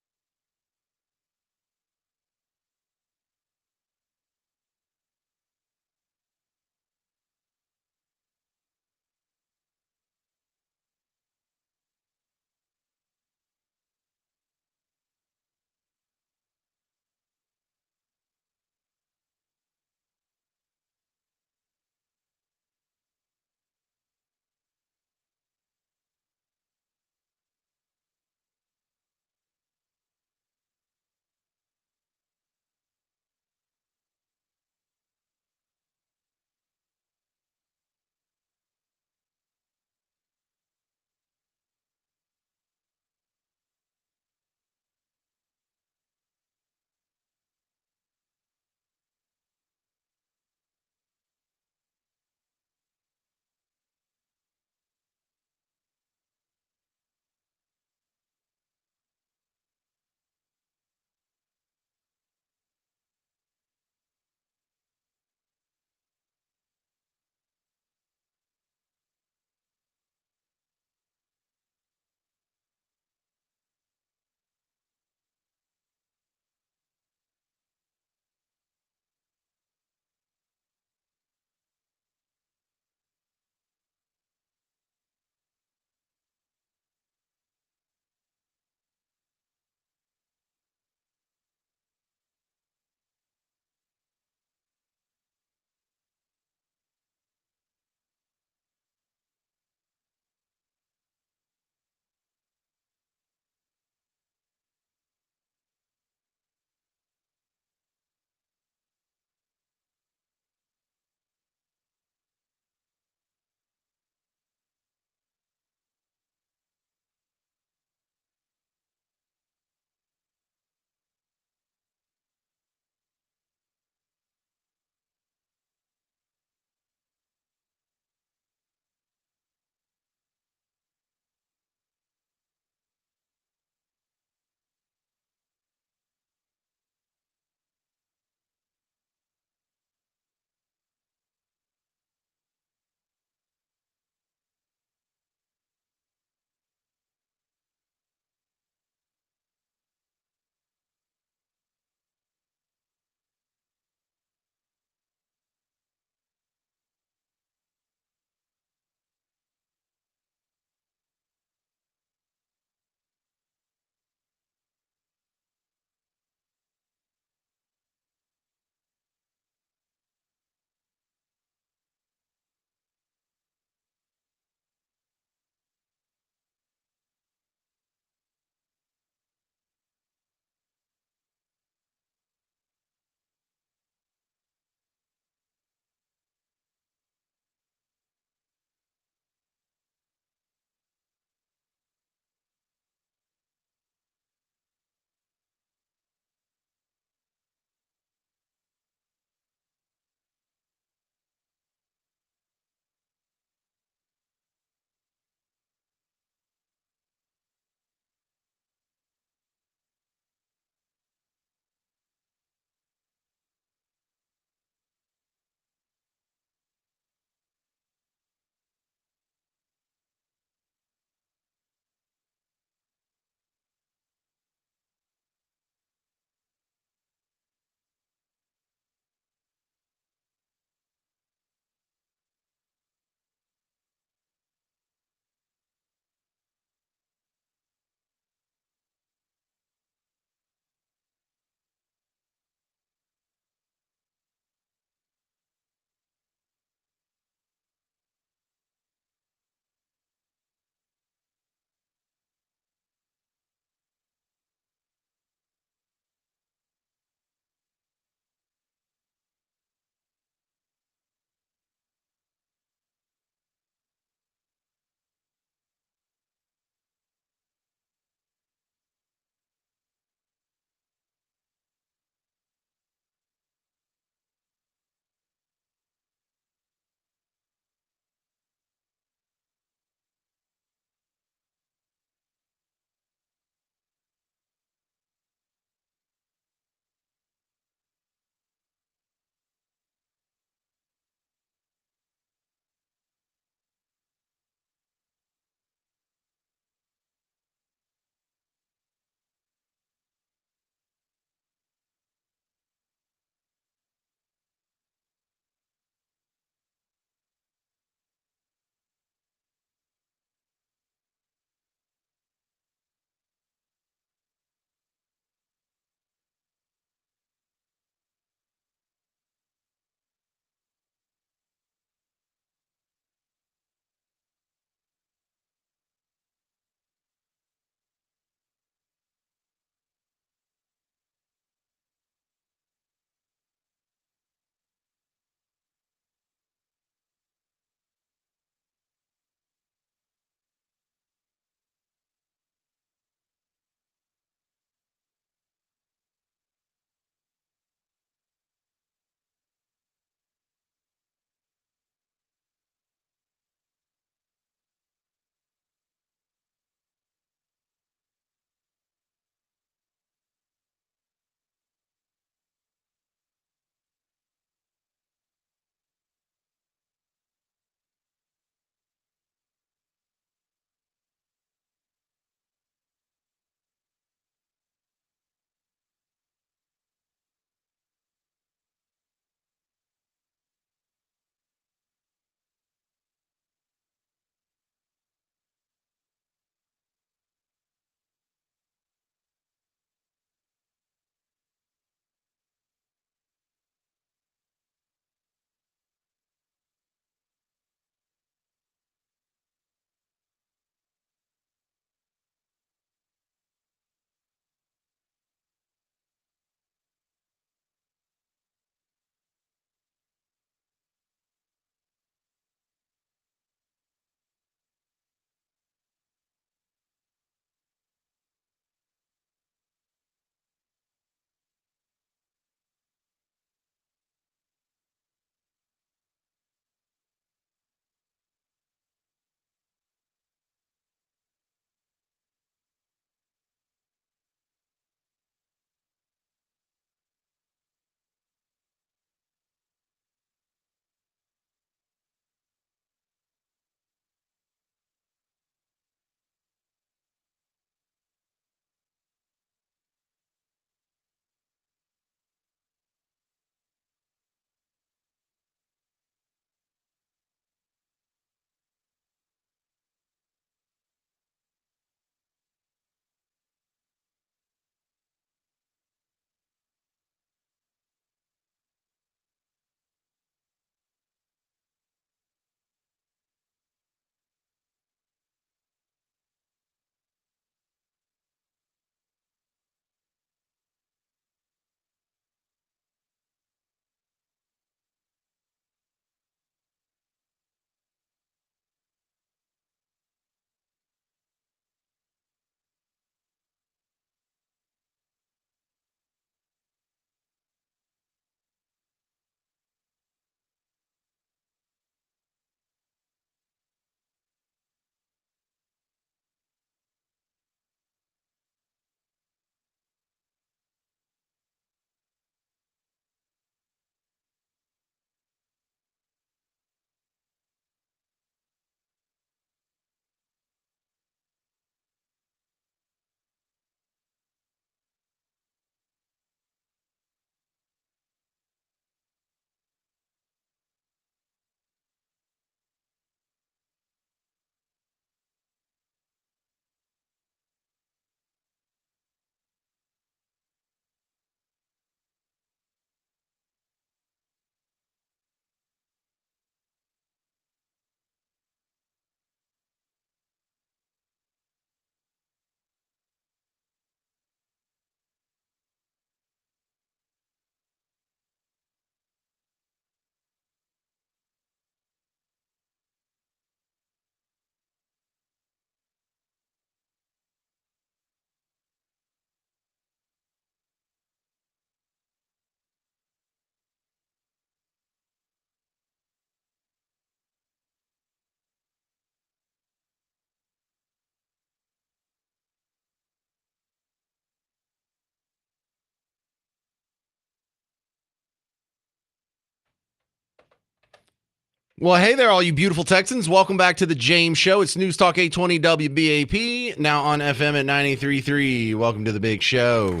Well, hey there, all you beautiful Texans. Welcome back to the James Show. It's News Talk 820 WBAP, now on FM at 93.3. Welcome to the big show.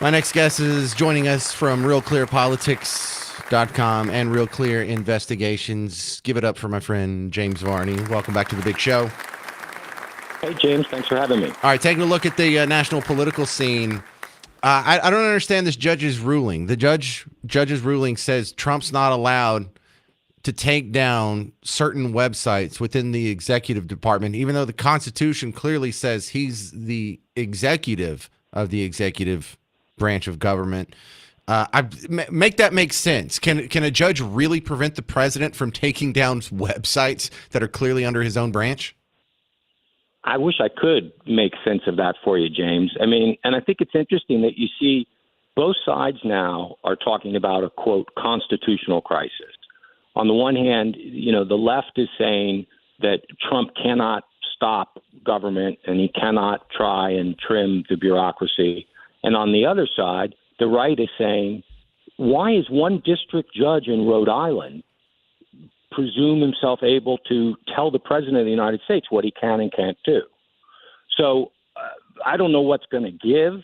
My next guest is joining us from RealClearPolitics.com and Real Clear Investigations. Give it up for my friend James Varney. Welcome back to the big show. Hey, James. Thanks for having me. All right, taking a look at the national political scene. I don't understand this judge's ruling. The judge's ruling says Trump's not allowed to take down certain websites within the executive department, even though the Constitution clearly says he's the executive of the executive branch of government. Make that make sense. Can a judge really prevent the president from taking down websites that are clearly under his own branch? I wish I could make sense of that for you, James. I mean, and I think it's interesting that you see both sides now are talking about a, quote, constitutional crisis. On the one hand, you know, the left is saying that Trump cannot stop government and he cannot try and trim the bureaucracy. And on the other side, the right is saying, why is one district judge in Rhode Island presume himself able to tell the president of the United States what he can and can't do? So I don't know what's going to give.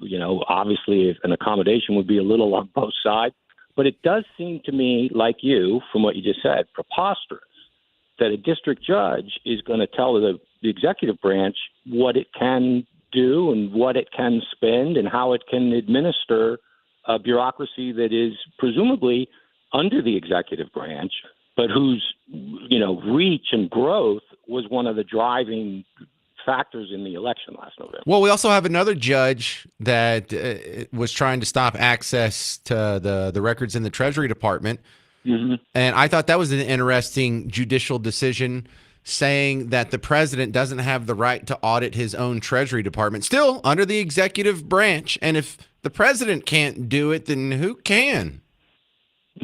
You know, obviously if an accommodation would be a little on both sides. But it does seem to me, like you, from what you just said, preposterous that a district judge is going to tell the executive branch what it can do and what it can spend and how it can administer a bureaucracy that is presumably under the executive branch, but whose, you know, reach and growth was one of the driving factors in the election last November. Well, we also have another judge that was trying to stop access to the records in the Treasury Department. Mm-hmm. And I thought that was an interesting judicial decision, saying that the president doesn't have the right to audit his own Treasury Department, still under the executive branch. And if the president can't do it, then who can?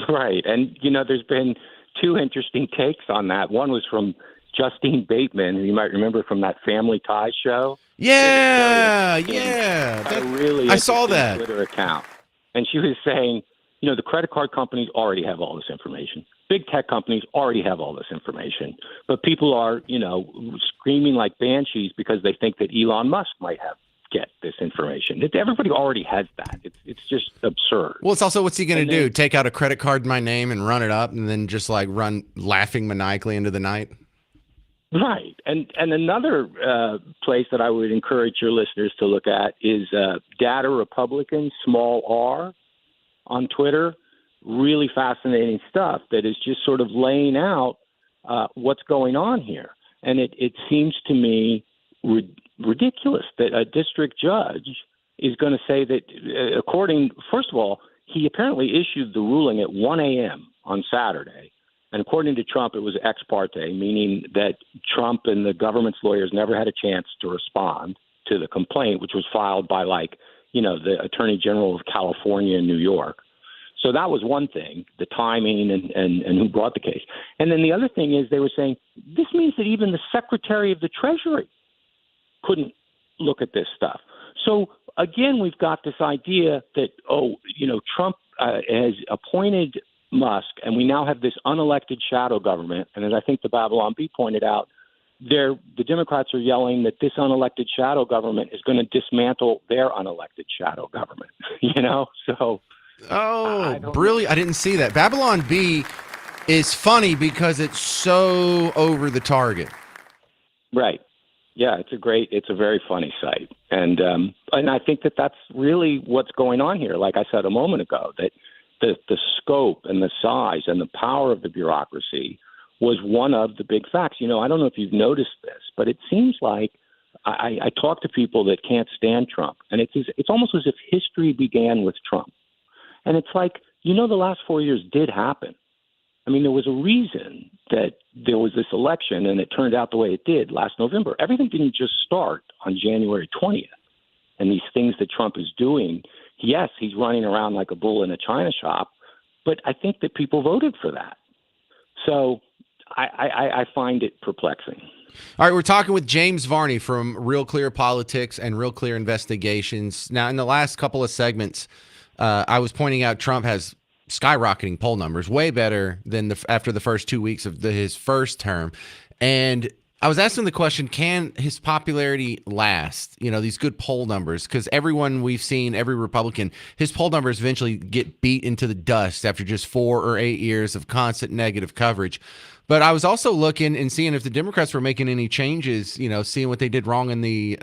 Right. And, you know, there's been two interesting takes on that. One was from Justine Bateman, who you might remember from that Family Ties show. Yeah. I saw that Twitter account, and she was saying, you know, the credit card companies already have all this information. Big tech companies already have all this information, but people are, you know, screaming like banshees because they think that Elon Musk might get this information. Everybody already has that. It's just absurd. Well, it's also, what's he going to do? Take out a credit card in my name and run it up, and then just like run laughing maniacally into the night? Right. And another place that I would encourage your listeners to look at is Data Republican, small r, on Twitter. Really fascinating stuff that is just sort of laying out what's going on here. And it seems to me ridiculous that a district judge is going to say that first of all, he apparently issued the ruling at 1 a.m. on Saturday. And according to Trump, it was ex parte, meaning that Trump and the government's lawyers never had a chance to respond to the complaint, which was filed by, like, you know, the Attorney General of California and New York. So that was one thing, the timing and who brought the case. And then the other thing is they were saying this means that even the Secretary of the Treasury couldn't look at this stuff. So, again, we've got this idea that, Trump has appointed Musk, and we now have this unelected shadow government. And as I think the Babylon Bee pointed out, the Democrats are yelling that this unelected shadow government is going to dismantle their unelected shadow government. So. Oh, brilliant. I didn't see that. Babylon Bee is funny because it's so over the target. Right. Yeah, it's a very funny site. And I think that that's really what's going on here. Like I said a moment ago, that the scope and the size and the power of the bureaucracy was one of the big facts. I don't know if you've noticed this, but it seems like I talk to people that can't stand Trump, and it's almost as if history began with Trump. And it's like, the last 4 years did happen. I mean, there was a reason that there was this election and it turned out the way it did last November. Everything didn't just start on January 20th. And these things that Trump is doing, yes, he's running around like a bull in a china shop, but I think that people voted for that. So I find it perplexing. All right, we're talking with James Varney from Real Clear Politics and Real Clear Investigations. Now, in the last couple of segments, I was pointing out Trump has skyrocketing poll numbers, way better than after the first 2 weeks of his first term. And I was asking the question, can his popularity last? These good poll numbers, because everyone we've seen, every Republican, his poll numbers eventually get beat into the dust after just 4 or 8 years of constant negative coverage. But I was also looking and seeing if the Democrats were making any changes, seeing what they did wrong in the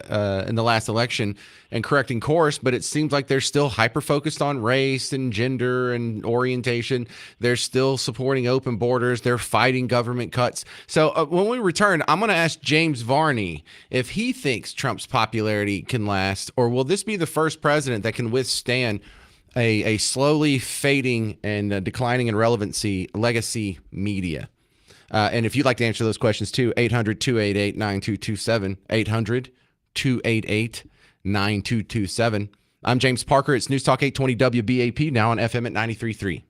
last election and correcting course. But it seems like they're still hyper focused on race and gender and orientation. They're still supporting open borders. They're fighting government cuts. So when we return, I'm going to ask James Varney if he thinks Trump's popularity can last, or will this be the first president that can withstand a slowly fading and declining in relevancy legacy media? And if you'd like to answer those questions too, 800-288-9227, 800-288-9227. I'm James Parker. It's News Talk 820 WBAP, now on FM at 93.3.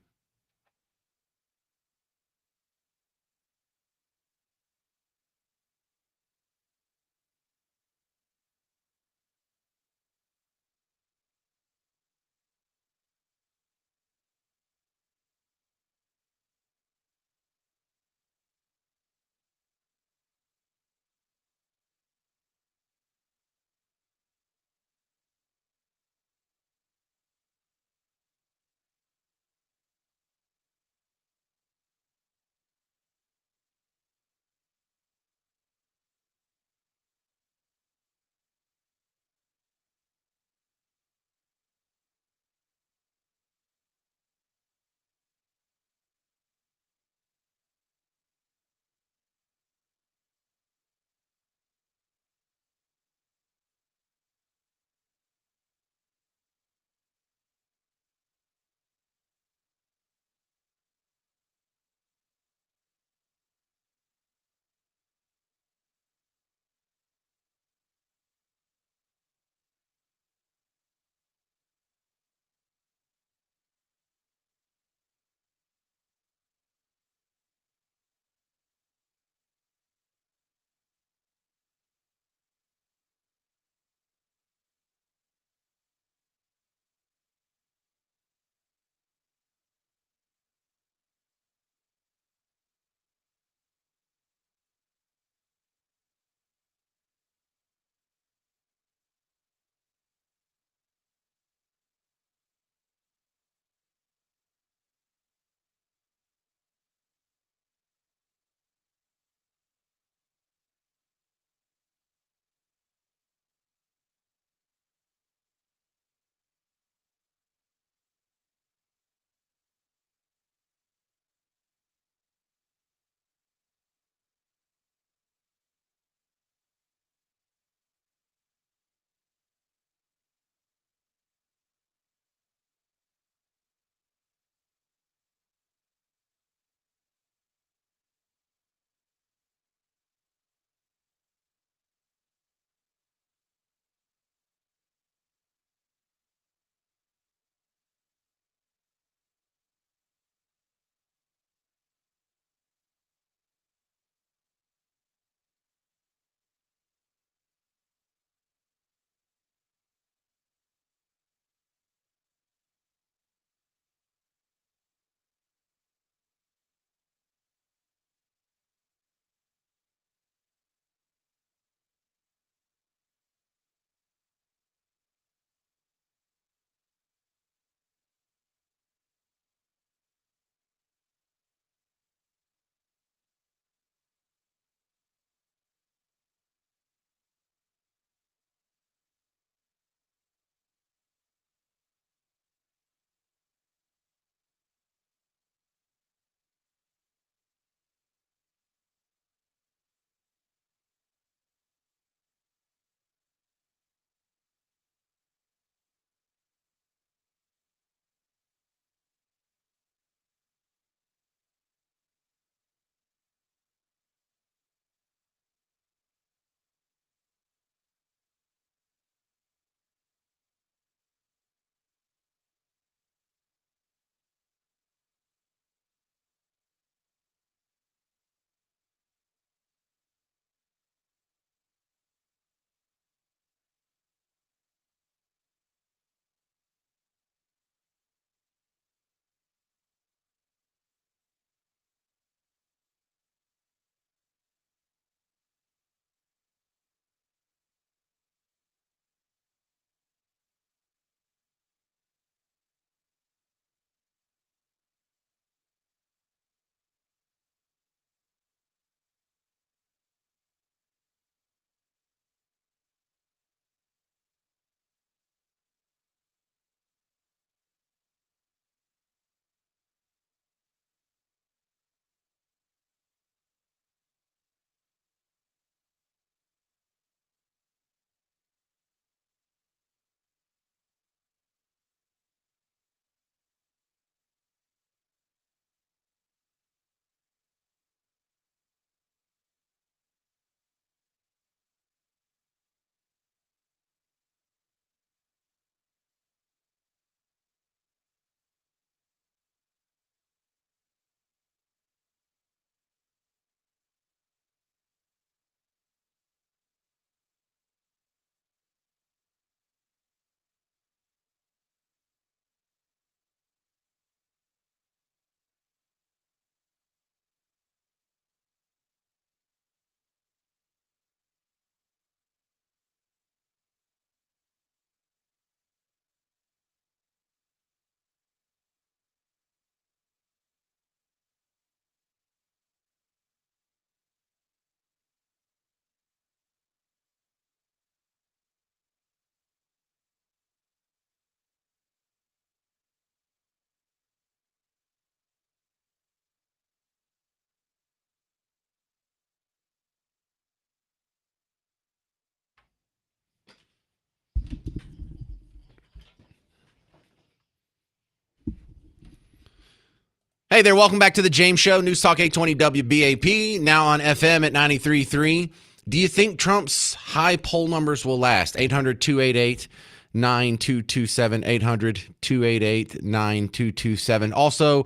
Hey there, welcome back to the James Show, News Talk 820 WBAP, now on FM at 93.3. Do you think Trump's high poll numbers will last? 800-288-9227, 800-288-9227. Also,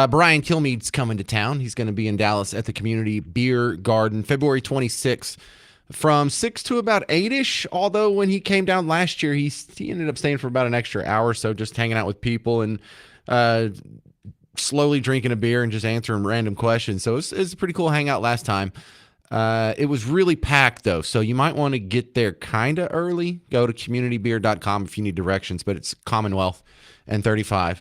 Brian Kilmeade's coming to town. He's going to be in Dallas at the Community Beer Garden, February 26th, from 6 to about 8-ish, although when he came down last year, he ended up staying for about an extra hour or so, just hanging out with people and slowly drinking a beer and just answering random questions. So it was a pretty cool hangout last time. It was really packed, though, so you might want to get there kind of early. Go to communitybeer.com if you need directions, but it's Commonwealth and 35.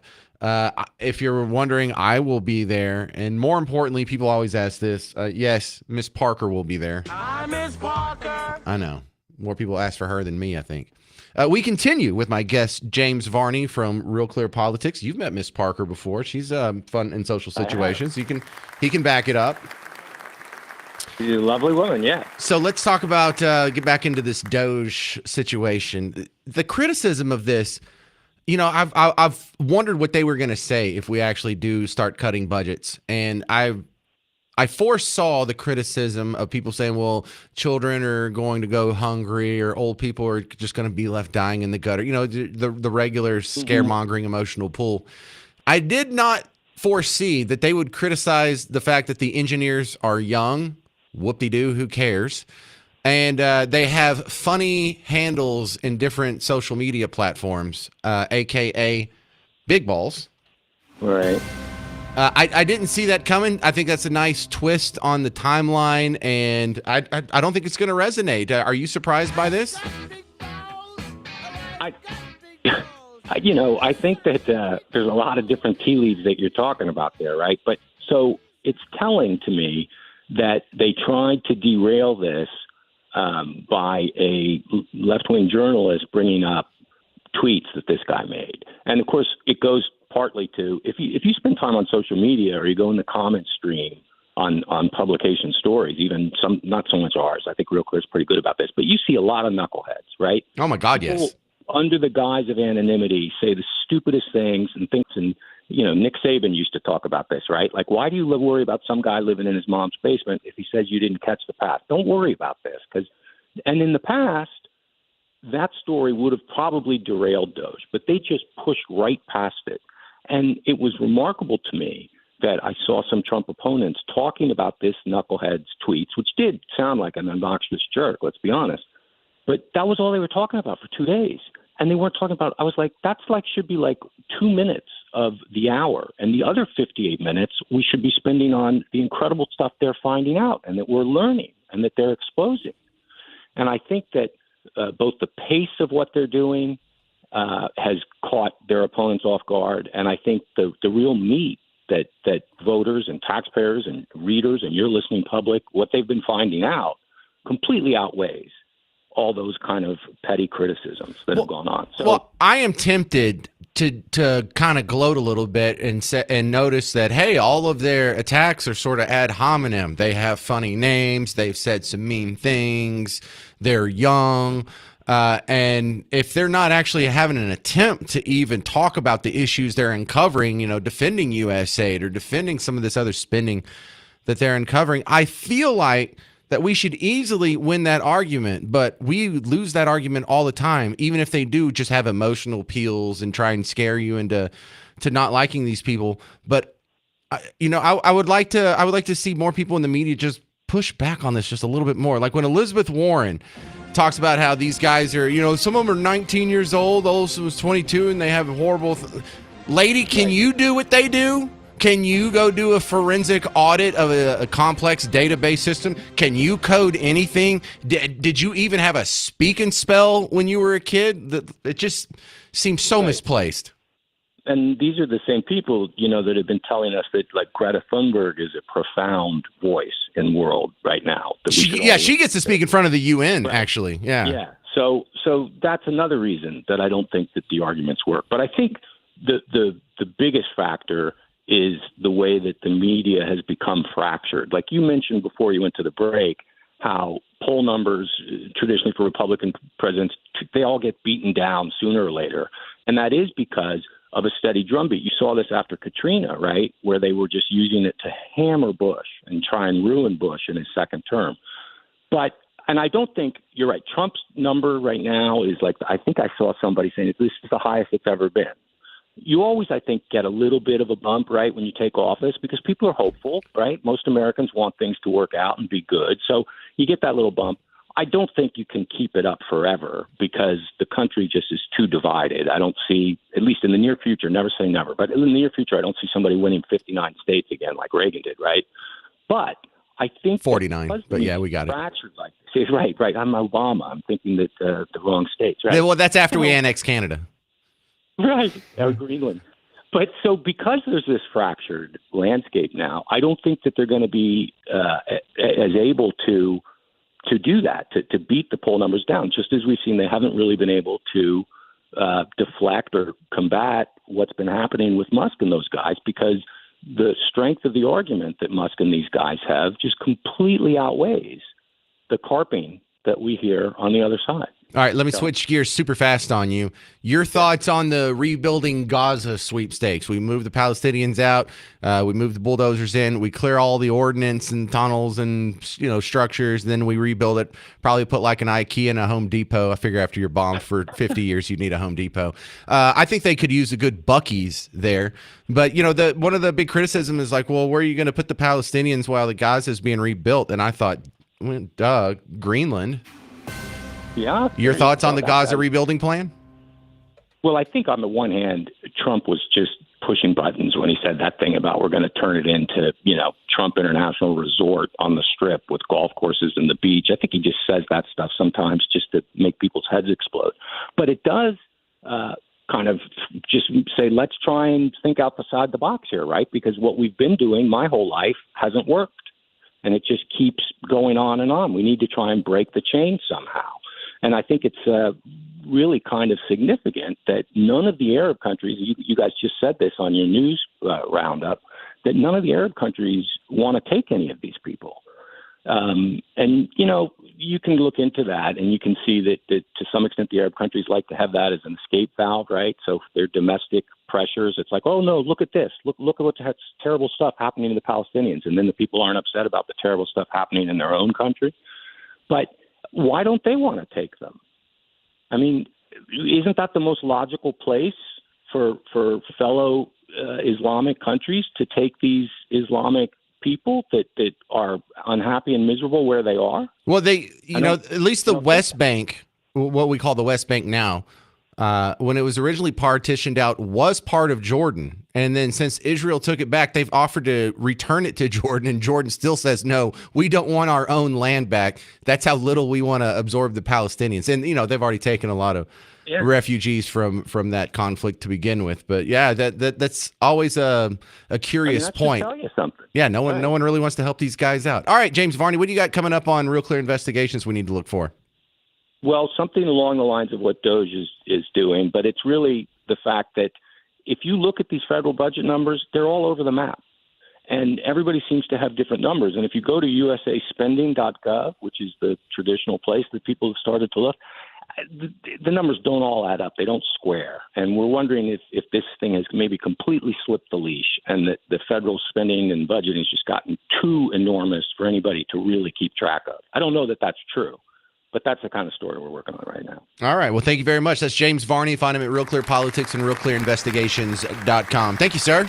If you're wondering, I will be there. And more importantly, people always ask this. Yes, Miss Parker will be there. Hi, Miss Parker. I know. More people ask for her than me, I think. We continue with my guest, James Varney from Real Clear Politics. You've met Miss Parker before. She's fun in social situations. He can back it up. She's a lovely woman, yeah. So let's talk about, get back into this Doge situation. The criticism of this, you know, I've wondered what they were going to say if we actually do start cutting budgets. And I foresaw the criticism of people saying, well, children are going to go hungry or old people are just going to be left dying in the gutter. You know, the regular scaremongering emotional pull. I did not foresee that they would criticize the fact that the engineers are young. Whoop-de-doo, who cares? And they have funny handles in different social media platforms, a.k.a. Big Balls. Right. I didn't see that coming. I think that's a nice twist on the timeline, and I don't think it's going to resonate. Are you surprised by this? I think that there's a lot of different tea leaves that you're talking about there, right? But so it's telling to me that they tried to derail this by a left-wing journalist bringing up tweets that this guy made. And, of course, it goes partly to if you spend time on social media or you go in the comment stream on publication stories, even some, not so much ours. I think Real Clear is pretty good about this, but you see a lot of knuckleheads, right? Oh my God, People, yes. Under the guise of anonymity, say the stupidest things and things. And Nick Saban used to talk about this, right? Like, why do you worry about some guy living in his mom's basement if he says you didn't catch the pass? Don't worry about this, and in the past, that story would have probably derailed Doge, but they just pushed right past it. And it was remarkable to me that I saw some Trump opponents talking about this knucklehead's tweets, which did sound like an obnoxious jerk, let's be honest. But that was all they were talking about for 2 days. And they weren't talking about, I was like, that's should be 2 minutes of the hour. And the other 58 minutes we should be spending on the incredible stuff they're finding out and that we're learning and that they're exposing. And I think that both the pace of what they're doing has caught their opponents off guard. And I think the real meat that voters and taxpayers and readers and your listening public, what they've been finding out completely outweighs all those kind of petty criticisms that have gone on. So, I am tempted to kind of gloat a little bit and notice that, hey, all of their attacks are sort of ad hominem. They have funny names. They've said some mean things. They're young. And if they're not actually having an attempt to even talk about the issues they're uncovering, defending USAID or defending some of this other spending that they're uncovering, I feel like that we should easily win that argument, but we lose that argument all the time, even if they do just have emotional appeals and try and scare you into not liking these people. But I would like to see more people in the media just push back on this just a little bit more. Like when Elizabeth Warren talks about how these guys are, some of them are 19 years old, the oldest was 22, and they have horrible. Lady, can you do what they do? Can you go do a forensic audit of a complex database system? Can you code anything? Did you even have a speak and spell when you were a kid? It just seems so misplaced. And these are the same people, that have been telling us that, Greta Thunberg is a profound voice in the world right now. She gets to speak in front of the UN, actually. Yeah. Yeah. So that's another reason that I don't think that the arguments work. But I think the biggest factor is the way that the media has become fractured. Like you mentioned before you went to the break, how poll numbers traditionally for Republican presidents, they all get beaten down sooner or later. And that is because of a steady drumbeat. You saw this after Katrina, right, where they were just using it to hammer Bush and try and ruin Bush in his second term. And I don't think you're right. Trump's number right now is like, I think I saw somebody saying this is the highest it's ever been. You always, I think, get a little bit of a bump, right, when you take office because people are hopeful, right? Most Americans want things to work out and be good. So you get that little bump. I don't think you can keep it up forever because the country just is too divided. I don't see, at least in the near future, never say never, but in the near future, I don't see somebody winning 59 states again like Reagan did, right? But I think 49, but yeah, we got it. Like this. Right. I'm Obama. I'm thinking that the wrong states, right? Yeah, well, that's after we annex Canada. Right, Greenland. But so because there's this fractured landscape now, I don't think that they're going to be as able to do that, to beat the poll numbers down. Just as we've seen, they haven't really been able to deflect or combat what's been happening with Musk and those guys because the strength of the argument that Musk and these guys have just completely outweighs the carping that we hear on the other side. All right, let me switch gears super fast on you. Your thoughts on the rebuilding Gaza sweepstakes? We move the Palestinians out. We move the bulldozers in. We clear all the ordnance and tunnels and structures. Then we rebuild it. Probably put like an IKEA and a Home Depot. I figure after you're bombed for 50 years, you need a Home Depot. I think they could use a good Buc-ee's there. But one of the big criticism is like, well, where are you going to put the Palestinians while the Gaza is being rebuilt? And I thought, well, Greenland. Yeah. Your thoughts on the Gaza rebuilding plan? Well, I think on the one hand, Trump was just pushing buttons when he said that thing about we're going to turn it into, Trump International Resort on the Strip with golf courses and the beach. I think he just says that stuff sometimes just to make people's heads explode. But it does kind of just say, let's try and think outside the box here, right? Because what we've been doing my whole life hasn't worked. And it just keeps going on and on. We need to try and break the chain somehow. And I think it's really kind of significant that none of the Arab countries, you guys just said this on your news roundup, that none of the Arab countries want to take any of these people. And, you can look into that and you can see that to some extent the Arab countries like to have that as an escape valve, right? So if their domestic pressures, it's like, oh, no, look at this. Look at what's terrible stuff happening to the Palestinians. And then the people aren't upset about the terrible stuff happening in their own country. But why don't they want to take them? I mean, isn't that the most logical place for fellow Islamic countries to take these Islamic people that are unhappy and miserable where they are? Well, at least the West Bank, what we call the West Bank now, when it was originally partitioned out, was part of Jordan. And then since Israel took it back, they've offered to return it to Jordan, and Jordan still says, no, we don't want our own land back. That's how little we want to absorb the Palestinians. And, they've already taken a lot of refugees from that conflict to begin with. But yeah, that's always a curious point. Tell you something. Yeah, no one really wants to help these guys out. All right, James Varney, what do you got coming up on Real Clear Investigations we need to look for? Well, something along the lines of what Doge is doing, but it's really the fact that if you look at these federal budget numbers, they're all over the map. And everybody seems to have different numbers. And if you go to usaspending.gov, which is the traditional place that people have started to look, the numbers don't all add up. They don't square. And we're wondering if this thing has maybe completely slipped the leash and that the federal spending and budgeting has just gotten too enormous for anybody to really keep track of. I don't know that that's true, but that's the kind of story we're working on right now. All right. Well, thank you very much. That's James Varney. Find him at Real Clear Politics and RealClearInvestigations.com. Thank you, sir.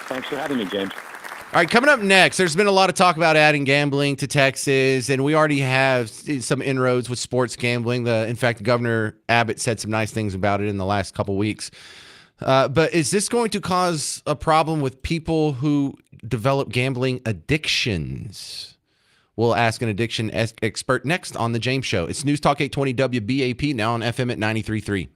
Thanks for having me, James. All right, coming up next, there's been a lot of talk about adding gambling to Texas, and we already have some inroads with sports gambling. In fact, Governor Abbott said some nice things about it in the last couple weeks. But is this going to cause a problem with people who develop gambling addictions? We'll ask an addiction expert next on The James Show. It's News Talk 820 WBAP, now on FM at 93.3.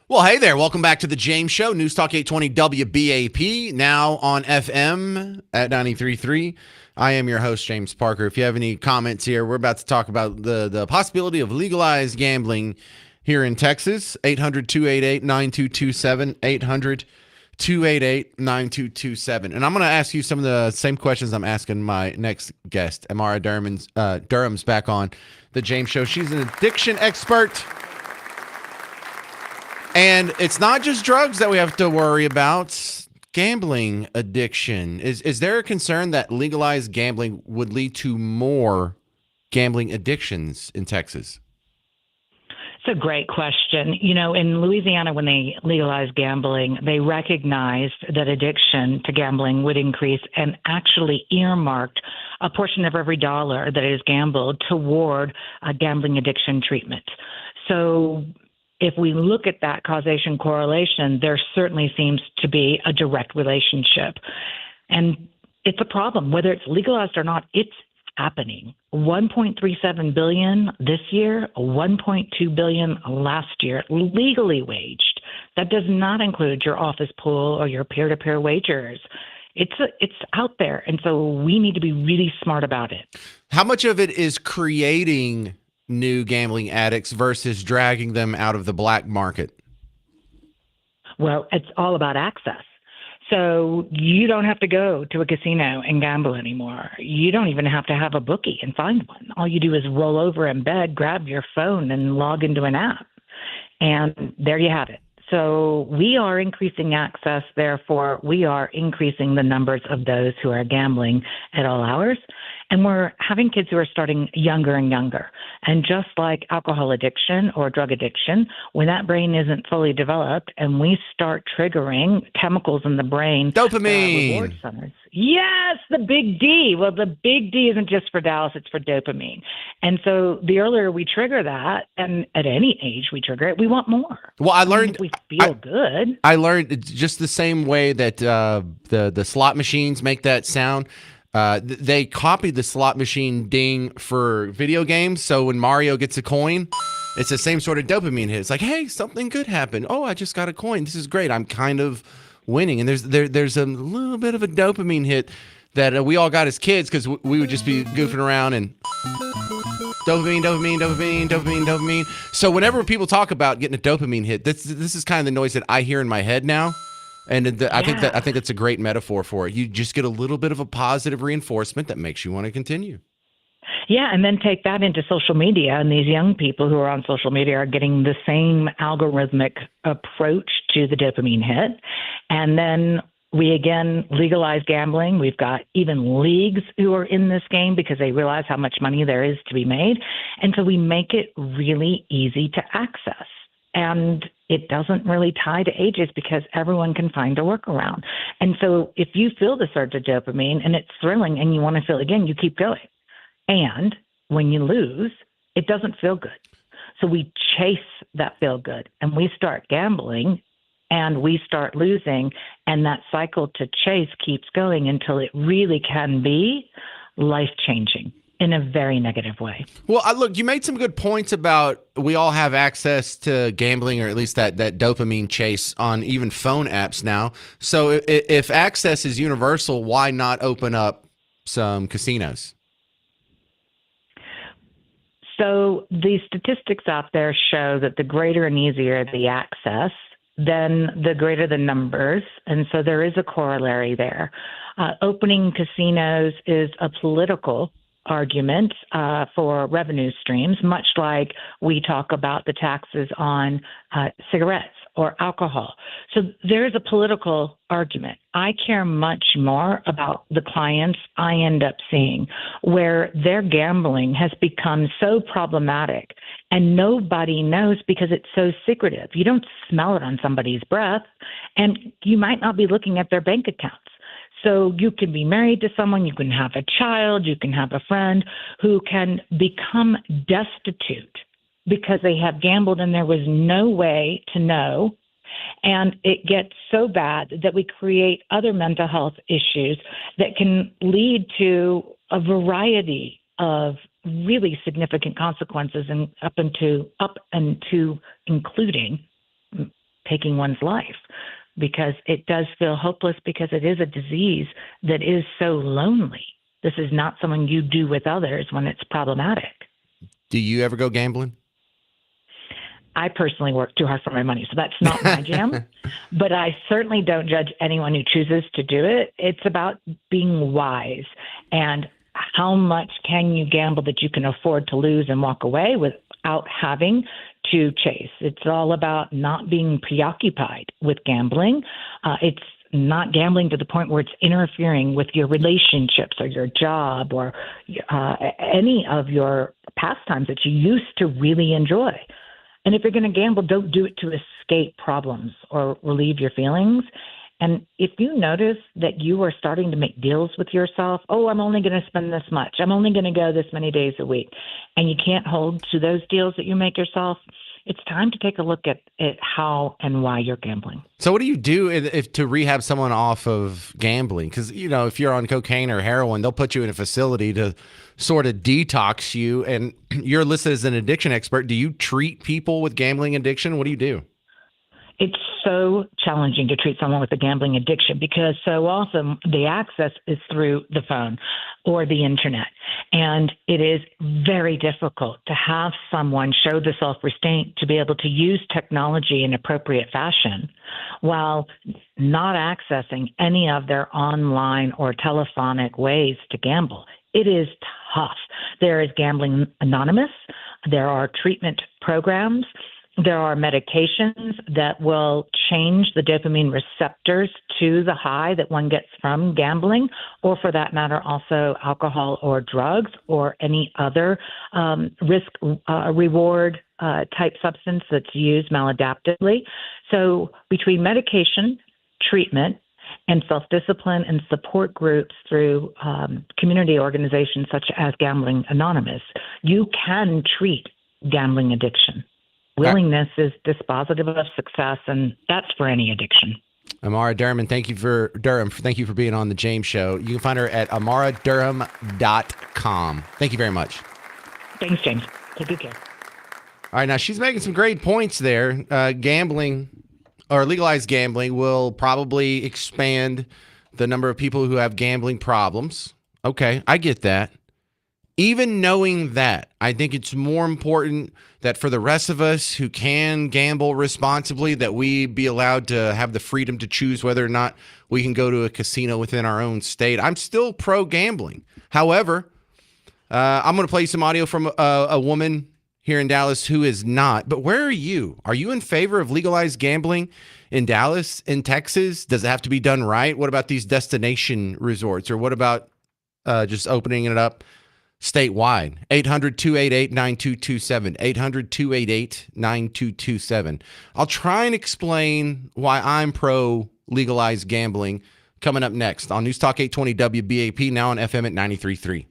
Well, hey there. Welcome back to the James Show, News Talk 820 WBAP, now on FM at 93.3. I am your host, James Parker. If you have any comments here, we're about to talk about the possibility of legalized gambling here in Texas. 800-288-9227, 800-288-9227. And I'm going to ask you some of the same questions I'm asking my next guest. Amara Durham's back on the James Show. She's an addiction expert. And it's not just drugs that we have to worry about. Gambling addiction. Is there a concern that legalized gambling would lead to more gambling addictions in Texas? It's a great question. You know, in Louisiana, when they legalized gambling, they recognized that addiction to gambling would increase and actually earmarked a portion of every dollar that is gambled toward gambling addiction treatment. So if we look at that causation correlation, there certainly seems to be a direct relationship. And it's a problem. Whether it's legalized or not, it's happening. $1.37 billion this year, $1.2 billion last year, legally waged. That does not include your office pool or your peer-to-peer wagers. It's out there. And so we need to be really smart about it. How much of it is creating new gambling addicts versus dragging them out of the black market? Well, it's all about access. So you don't have to go to a casino and gamble anymore. You don't even have to have a bookie and find one. All you do is roll over in bed, grab your phone, and log into an app. And there you have it. So we are increasing access. Therefore, we are increasing the numbers of those who are gambling at all hours. And we're having kids who are starting younger and younger. And just like alcohol addiction or drug addiction, when that brain isn't fully developed and we start triggering chemicals in the brain. Dopamine. Reward centers. Yes, the big D. Well, the big D isn't just for Dallas, it's for dopamine. And so the earlier we trigger that, and at any age we trigger it, we want more. Well, I learned we feel good. I learned it's just the same way that the slot machines make that sound. They copied the slot machine ding for video games. So when Mario gets a coin, it's the same sort of dopamine hit. It's like, hey, something good happened. Oh, I just got a coin. This is great. I'm kind of winning. And there's a little bit of a dopamine hit that we all got as kids because we would just be goofing around and dopamine, dopamine, dopamine, dopamine, dopamine. So whenever people talk about getting a dopamine hit, this is kind of the noise that I hear in my head now. And I think that's a great metaphor for it. You just get a little bit of a positive reinforcement that makes you want to continue. Yeah, and then take that into social media, and these young people who are on social media are getting the same algorithmic approach to the dopamine hit. And then we again legalize gambling. We've got even leagues who are in this game because they realize how much money there is to be made. And so we make it really easy to access. And it doesn't really tie to ages because everyone can find a workaround. And so if you feel the surge of dopamine and it's thrilling and you want to feel it again, you keep going. And when you lose, it doesn't feel good. So we chase that feel good and we start gambling and we start losing. And that cycle to chase keeps going until it really can be life-changing. In a very negative way. Well, look, you made some good points about we all have access to gambling, or at least that dopamine chase on even phone apps now. So if access is universal, why not open up some casinos? So the statistics out there show that the greater and easier the access, then the greater the numbers. And so there is a corollary there. Opening casinos is a political argument for revenue streams, much like we talk about the taxes on cigarettes or alcohol. So there is a political argument. I care much more about the clients I end up seeing where their gambling has become so problematic and nobody knows because it's so secretive. You don't smell it on somebody's breath, and you might not be looking at their bank accounts. So you can be married to someone, you can have a child, you can have a friend who can become destitute because they have gambled and there was no way to know. And it gets so bad that we create other mental health issues that can lead to a variety of really significant consequences and up into including taking one's life, because it does feel hopeless, because it is a disease that is so lonely. This is not something you do with others when it's problematic. Do you ever go gambling? I personally work too hard for my money, so that's not my jam. But I certainly don't judge anyone who chooses to do it. It's about being wise, and how much can you gamble that you can afford to lose and walk away without having to chase. It's all about not being preoccupied with gambling. It's not gambling to the point where it's interfering with your relationships or your job or any of your pastimes that you used to really enjoy. And if you're going to gamble, don't do it to escape problems or relieve your feelings. And if you notice that you are starting to make deals with yourself, oh, I'm only going to spend this much, I'm only going to go this many days a week, and you can't hold to those deals that you make yourself, it's time to take a look at how and why you're gambling. So what do you do if to rehab someone off of gambling? Because, you know, if you're on cocaine or heroin, they'll put you in a facility to sort of detox you. And you're listed as an addiction expert. Do you treat people with gambling addiction? What do you do? It's so challenging to treat someone with a gambling addiction, because so often the access is through the phone or the internet. And it is very difficult to have someone show the self-restraint to be able to use technology in appropriate fashion while not accessing any of their online or telephonic ways to gamble. It is tough. There is Gambling Anonymous. There are treatment programs. There are medications that will change the dopamine receptors to the high that one gets from gambling, or for that matter, also alcohol or drugs or any other risk reward type substance that's used maladaptively. So between medication, treatment, and self-discipline and support groups through community organizations such as Gambling Anonymous, you can treat gambling addiction. Willingness is dispositive of success, and that's for any addiction. Amara Durham, thank you for being on the James Show. You can find her at amaradurham.com. Thank you very much. Thanks, James. Take good care. All right, now she's making some great points there. Gambling or legalized gambling will probably expand the number of people who have gambling problems. Okay, I get that. Even knowing that, I think it's more important that for the rest of us who can gamble responsibly, that we be allowed to have the freedom to choose whether or not we can go to a casino within our own state. I'm still pro gambling. However, I'm going to play some audio from a woman here in Dallas who is not. But where are you? Are you in favor of legalized gambling in Dallas, in Texas? Does it have to be done right? What about these destination resorts? Or what about just opening it up statewide? 800-288-9227. 800-288-9227. I'll try and explain why I'm pro legalized gambling coming up next on News Talk 820 WBAP, now on FM at 93.3.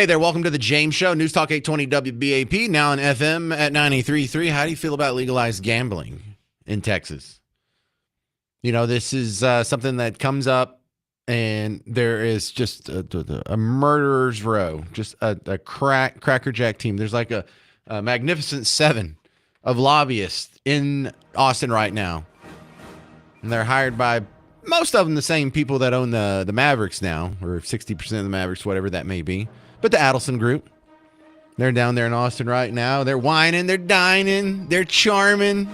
Hey there, welcome to the James Show, News Talk 820 WBAP, now on FM at 93.3. How do you feel about legalized gambling in Texas? You know, this is something that comes up, and there is just a murderer's row, just a crackerjack team. There's like a magnificent seven of lobbyists in Austin right now. And they're hired by most of them the same people that own the Mavericks now, or 60% of the Mavericks, whatever that may be. But the Adelson Group, they're down there in Austin right now. They're whining, they're dining, they're charming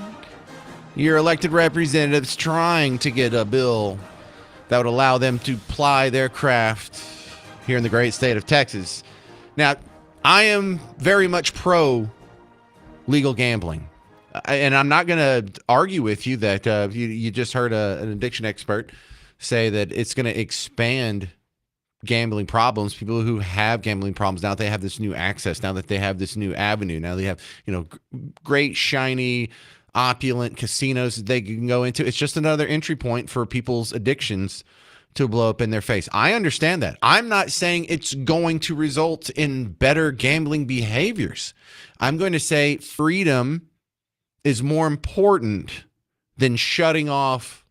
your elected representatives, trying to get a bill that would allow them to ply their craft here in the great state of Texas. Now, I am very much pro legal gambling. And I'm not going to argue with you that you just heard an addiction expert say that it's going to expand gambling problems. People who have gambling problems, now that they have this new access, now that they have this new avenue, now they have, great, shiny, opulent casinos that they can go into. It's just another entry point for people's addictions to blow up in their face. I understand that. I'm not saying it's going to result in better gambling behaviors. I'm going to say freedom is more important than shutting off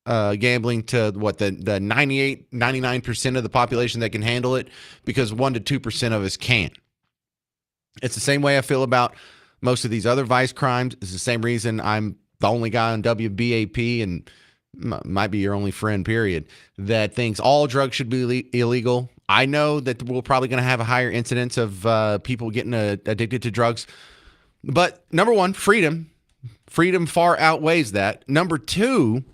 gambling to the 98, 99% of the population that can handle it, because 1% to 2% of us can't. It's the same way I feel about most of these other vice crimes. It's the same reason I'm the only guy on WBAP, and might be your only friend, period, that thinks all drugs should be illegal. I know that we're probably going to have a higher incidence of people getting addicted to drugs. But number one, freedom far outweighs that. Number two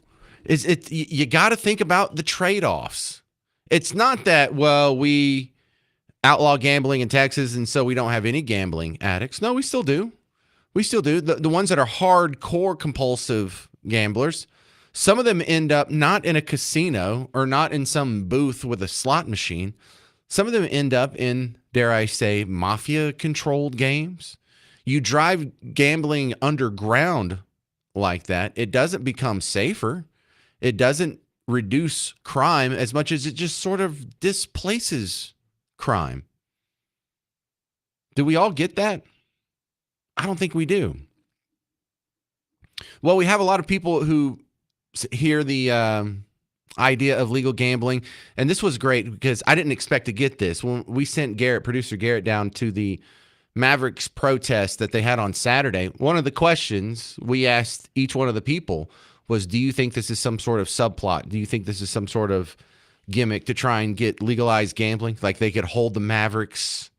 is you got to think about the trade-offs. It's not that, well, we outlaw gambling in Texas and so we don't have any gambling addicts. No, we still do. We still do. The ones that are hardcore compulsive gamblers, some of them end up not in a casino or not in some booth with a slot machine. Some of them end up in, dare I say, mafia-controlled games. You drive gambling underground like that, it doesn't become safer. It doesn't reduce crime as much as it just sort of displaces crime. Do we all get that? I don't think we do. Well, we have a lot of people who hear the idea of legal gambling, and this was great because I didn't expect to get this. When we sent producer Garrett, down to the Mavericks protest that they had on Saturday, one of the questions we asked each one of the people was, do you think this is some sort of subplot? Do you think this is some sort of gimmick to try and get legalized gambling? Like they could hold the Mavericks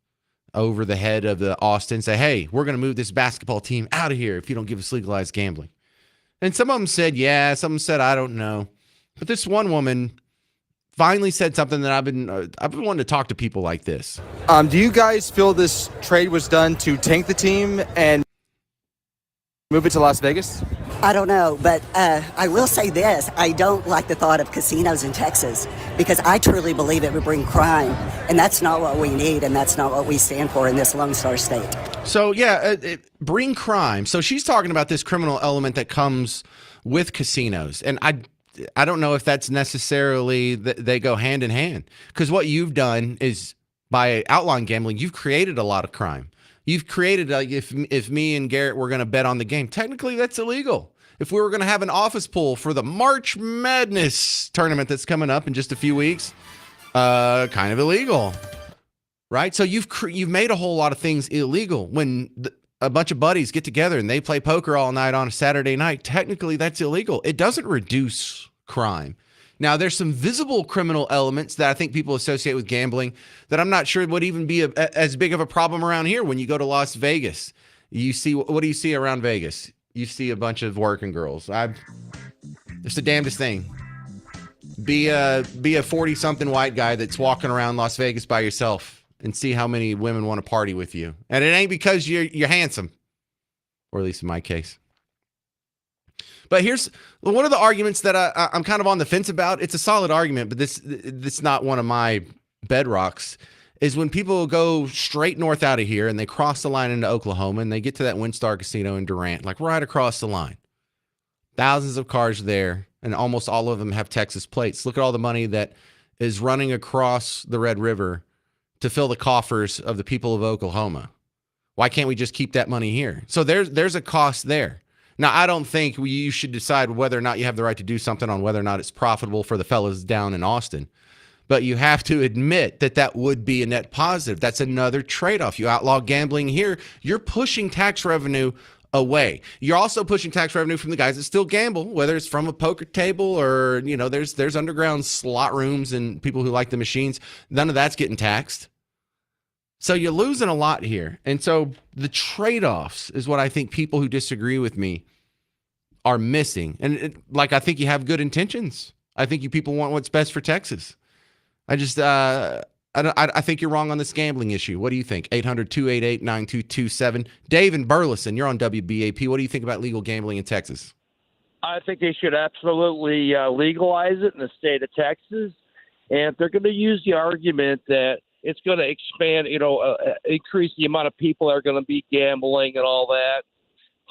over the head of the Austin and say, hey, we're going to move this basketball team out of here if you don't give us legalized gambling. And some of them said, yeah. Some of them said, I don't know. But this one woman finally said something that I've been wanting to talk to people like this. Do you guys feel this trade was done to tank the team and move it to Las Vegas? I don't know, but I will say this. I don't like the thought of casinos in Texas because I truly believe it would bring crime, and that's not what we need, and that's not what we stand for in this Lone Star State. So, yeah, bring crime. So she's talking about this criminal element that comes with casinos, and I don't know if that's necessarily they go hand in hand, because what you've done is by outlawing gambling, you've created a lot of crime. You've created, like, if me and Garrett were going to bet on the game, technically that's illegal. If we were going to have an office pool for the March Madness tournament that's coming up in just a few weeks, kind of illegal, right? So you've made a whole lot of things illegal. When a bunch of buddies get together and they play poker all night on a Saturday night, technically that's illegal. It doesn't reduce crime. Now, there's some visible criminal elements that I think people associate with gambling that I'm not sure would even be as big of a problem around here. When you go to Las Vegas, you see, what do you see around Vegas? You see a bunch of working girls. It's the damnedest thing. Be a 40-something white guy that's walking around Las Vegas by yourself and see how many women want to party with you. And it ain't because you're handsome, or at least in my case. But here's one of the arguments that I'm kind of on the fence about. It's a solid argument, but this not one of my bedrocks, is when people go straight north out of here and they cross the line into Oklahoma and they get to that WinStar Casino in Durant, like right across the line. Thousands of cars there, and almost all of them have Texas plates. Look at all the money that is running across the Red River to fill the coffers of the people of Oklahoma. Why can't we just keep that money here? So there's a cost there. Now, I don't think you should decide whether or not you have the right to do something on whether or not it's profitable for the fellas down in Austin. But you have to admit that that would be a net positive. That's another trade-off. You outlaw gambling here, you're pushing tax revenue away. You're also pushing tax revenue from the guys that still gamble, whether it's from a poker table or, there's underground slot rooms and people who like the machines. None of that's getting taxed. So you're losing a lot here. And so the trade-offs is what I think people who disagree with me are missing. And I think you have good intentions. I think you people want what's best for Texas. I just, I think you're wrong on this gambling issue. What do you think? 800-288-9227. Dave in Burleson, you're on WBAP. What do you think about legal gambling in Texas? I think they should absolutely legalize it in the state of Texas. And if they're going to use the argument that it's going to expand, increase the amount of people that are going to be gambling and all that,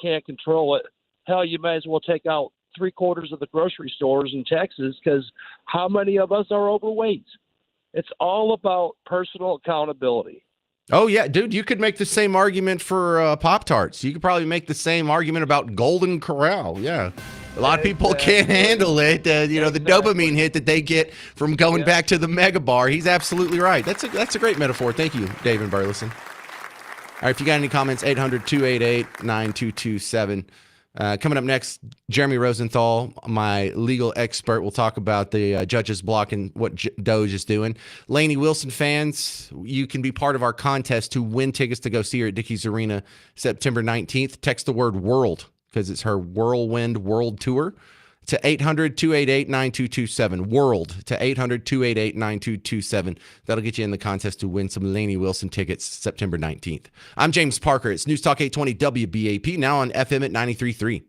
can't control it. Hell, you may as well take out 3/4 of the grocery stores in Texas, because how many of us are overweight? It's all about personal accountability. Oh, yeah, dude, you could make the same argument for Pop-Tarts. You could probably make the same argument about Golden Corral. Yeah. A lot of people can't handle it. The dopamine hit that they get from going back to the Mega Bar. He's absolutely right. That's a great metaphor. Thank you, Dave in Burleson. All right, if you got any comments, 800-288-9227. Coming up next, Jeremy Rosenthal, my legal expert, will talk about the judges blocking what Doge is doing. Lainey Wilson fans, you can be part of our contest to win tickets to go see her at Dickies Arena September 19th. Text the word WORLD, because it's her Whirlwind World Tour, to 800-288-9227. WORLD to 800-288-9227. That'll get you in the contest to win some Lainey Wilson tickets September 19th. I'm James Parker. It's News Talk 820 WBAP, now on FM at 93.3.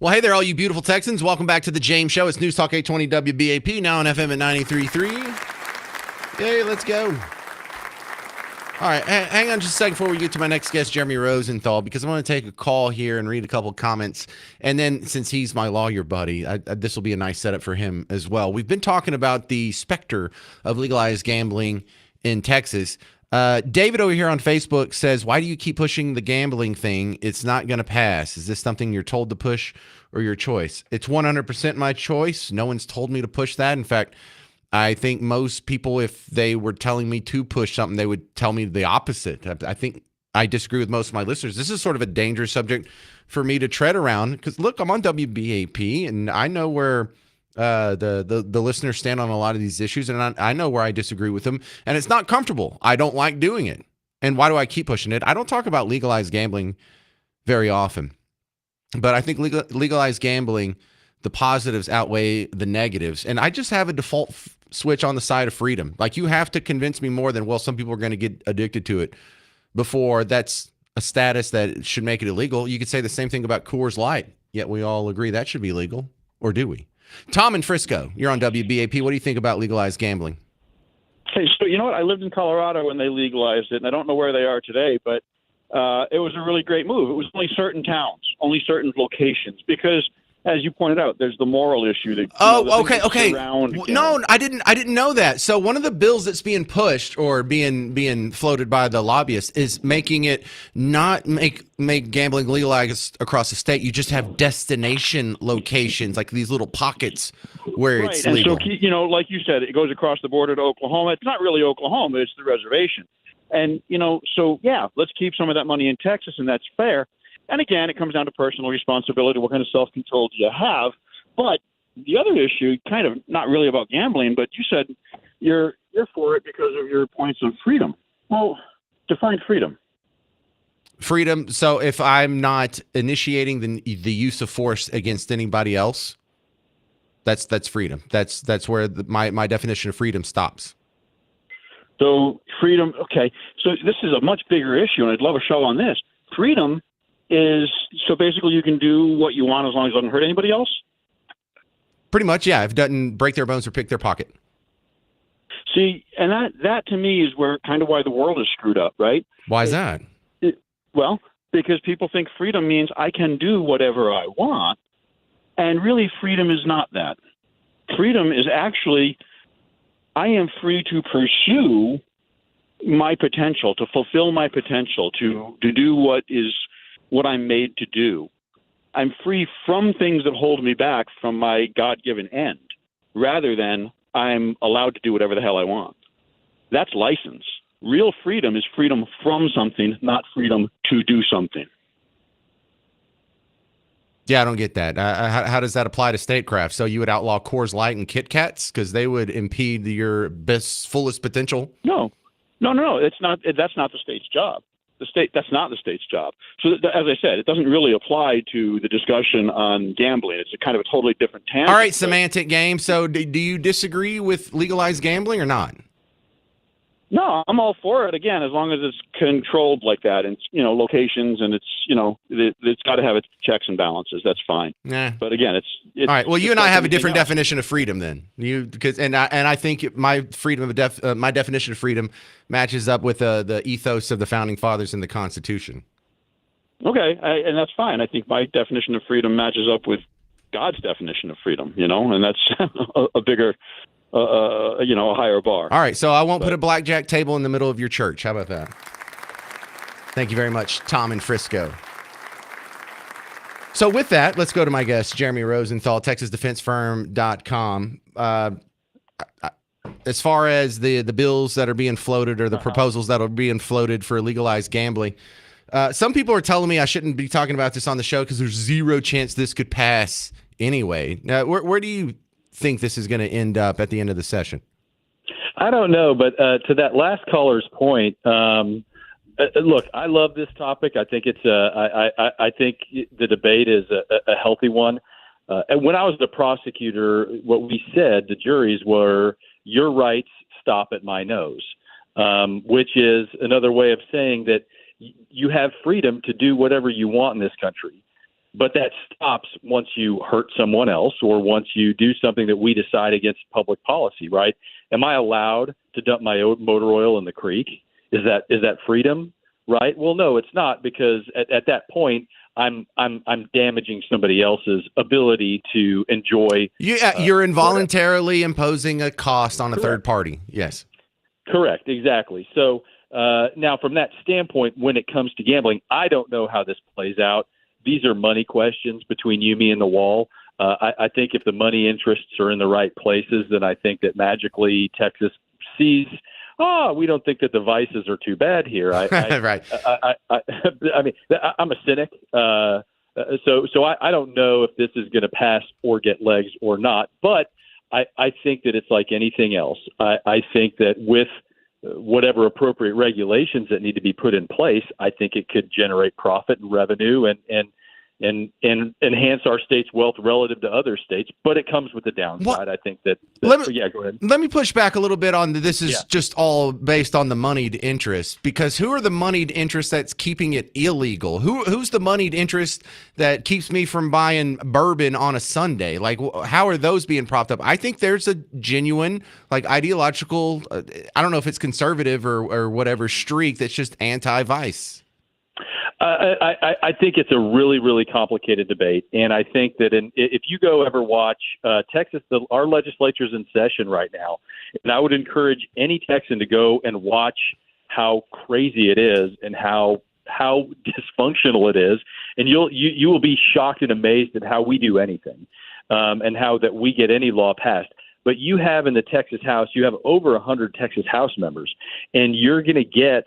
Well, hey there, all you beautiful Texans. Welcome back to the James Show. It's News Talk 820 WBAP, now on FM at 93.3. Yay, let's go. All right, hang on just a second before we get to my next guest, Jeremy Rosenthal, because I want to take a call here and read a couple comments. And then, since he's my lawyer buddy, this will be a nice setup for him as well. We've been talking about the specter of legalized gambling in Texas. David over here on Facebook says, why do you keep pushing the gambling thing? It's not going to pass. Is this something you're told to push or your choice? It's 100% my choice. No one's told me to push that. In fact, I think most people, if they were telling me to push something, they would tell me the opposite. I think I disagree with most of my listeners. This is sort of a dangerous subject for me to tread around because, look, I'm on WBAP, and I know where the listeners stand on a lot of these issues, and I know where I disagree with them, and it's not comfortable. I don't like doing it. And why do I keep pushing it? I don't talk about legalized gambling very often, but I think legalized gambling, the positives outweigh the negatives, and I just have a default switch on the side of freedom. Like, you have to convince me more than, well, some people are going to get addicted to it before that's a status that should make it illegal. You could say the same thing about Coors Light, yet we all agree that should be legal, or do we? Tom in Frisco, you're on WBAP. What do you think about legalized gambling? Hey, so you know what? I lived in Colorado when they legalized it, and I don't know where they are today, but it was a really great move. It was only certain towns, only certain locations, because, as you pointed out, there's the moral issue that. Okay. No, I didn't know that. So one of the bills that's being pushed or being floated by the lobbyists is making it not make gambling legalized across the state. You just have destination locations, like these little pockets where it's legal. And so, like you said, it goes across the border to Oklahoma. It's not really Oklahoma; it's the reservation. And so yeah, let's keep some of that money in Texas, and that's fair. And again, it comes down to personal responsibility. What kind of self-control do you have? But the other issue, kind of not really about gambling, but you said you're for it because of your points on freedom. Well, define freedom. Freedom. So if I'm not initiating the use of force against anybody else, that's freedom. That's where my definition of freedom stops. So freedom. Okay. So this is a much bigger issue, and I'd love a show on this. Freedom is, so basically you can do what you want as long as it doesn't hurt anybody else? Pretty much, yeah. If it doesn't break their bones or pick their pocket. See, and that to me is where kind of why the world is screwed up, right? Why is that? Well, because people think freedom means I can do whatever I want, and really freedom is not that. Freedom is actually, I am free to pursue my potential, to fulfill my potential, to do what I'm made to do. I'm free from things that hold me back from my God-given end, rather than I'm allowed to do whatever the hell I want. That's license. Real freedom is freedom from something, not freedom to do something. Yeah, I don't get that. How does that apply to statecraft? So you would outlaw Coors Light and Kit Kats because they would impede your fullest potential? No. It's not. That's not the state's job. That's not the state's job. So as I said, it doesn't really apply to the discussion on gambling. It's a kind of a totally different tangent. All right, semantic game. So do you disagree with legalized gambling or not? No, I'm all for it. Again, as long as it's controlled like that, and locations, and it's got to have its checks and balances. That's fine. Nah. But again, it's all right. Well, you and I have a different definition of freedom then. I think my my definition of freedom matches up with the ethos of the founding fathers in the Constitution. Okay, and that's fine. I think my definition of freedom matches up with God's definition of freedom. And that's a bigger. A higher bar. All right, so I won't put a blackjack table in the middle of your church. How about that? Thank you very much, Tom in Frisco. So with that, let's go to my guest, Jeremy Rosenthal, TexasDefenseFirm.com. As far as the bills that are being floated or the proposals that are being floated for legalized gambling, some people are telling me I shouldn't be talking about this on the show because there's zero chance this could pass anyway. Now, where do you think this is going to end up at the end of the session? I don't know, but to that last caller's point, look, I love this topic. I think I think the debate is a healthy one. And when I was the prosecutor, what we said to juries were, your rights stop at my nose, which is another way of saying that you have freedom to do whatever you want in this country. But that stops once you hurt someone else or once you do something that we decide against public policy, right? Am I allowed to dump my motor oil in the creek? Is that freedom, right? Well, no, it's not, because at that point, I'm damaging somebody else's ability to enjoy. You're involuntarily imposing a cost on a third party. Yes. Correct. Exactly. So now, from that standpoint, when it comes to gambling, I don't know how this plays out. These are money questions between you, me, and the wall. I think if the money interests are in the right places, then I think that magically Texas sees, we don't think that the vices are too bad here. Right. I mean, I'm a cynic. So I don't know if this is going to pass or get legs or not. But I think that it's like anything else. I think that with whatever appropriate regulations that need to be put in place, I think it could generate profit and revenue and enhance our state's wealth relative to other states. But it comes with the downside. I think that go ahead. Let me push back a little bit on this is just all based on the moneyed interest, because who are the moneyed interest that's keeping it illegal? Who's the moneyed interest that keeps me from buying bourbon on a Sunday? Like, how are those being propped up? I think there's a genuine, like, ideological, I don't know if it's conservative or whatever streak that's just anti-vice. I think it's a really, really complicated debate, and I think that if you go ever watch Texas, our legislature's in session right now, and I would encourage any Texan to go and watch how crazy it is and how dysfunctional it is, and you will be shocked and amazed at how we do anything, and how that we get any law passed. But you have in the Texas House, you have over 100 Texas House members, and you're going to get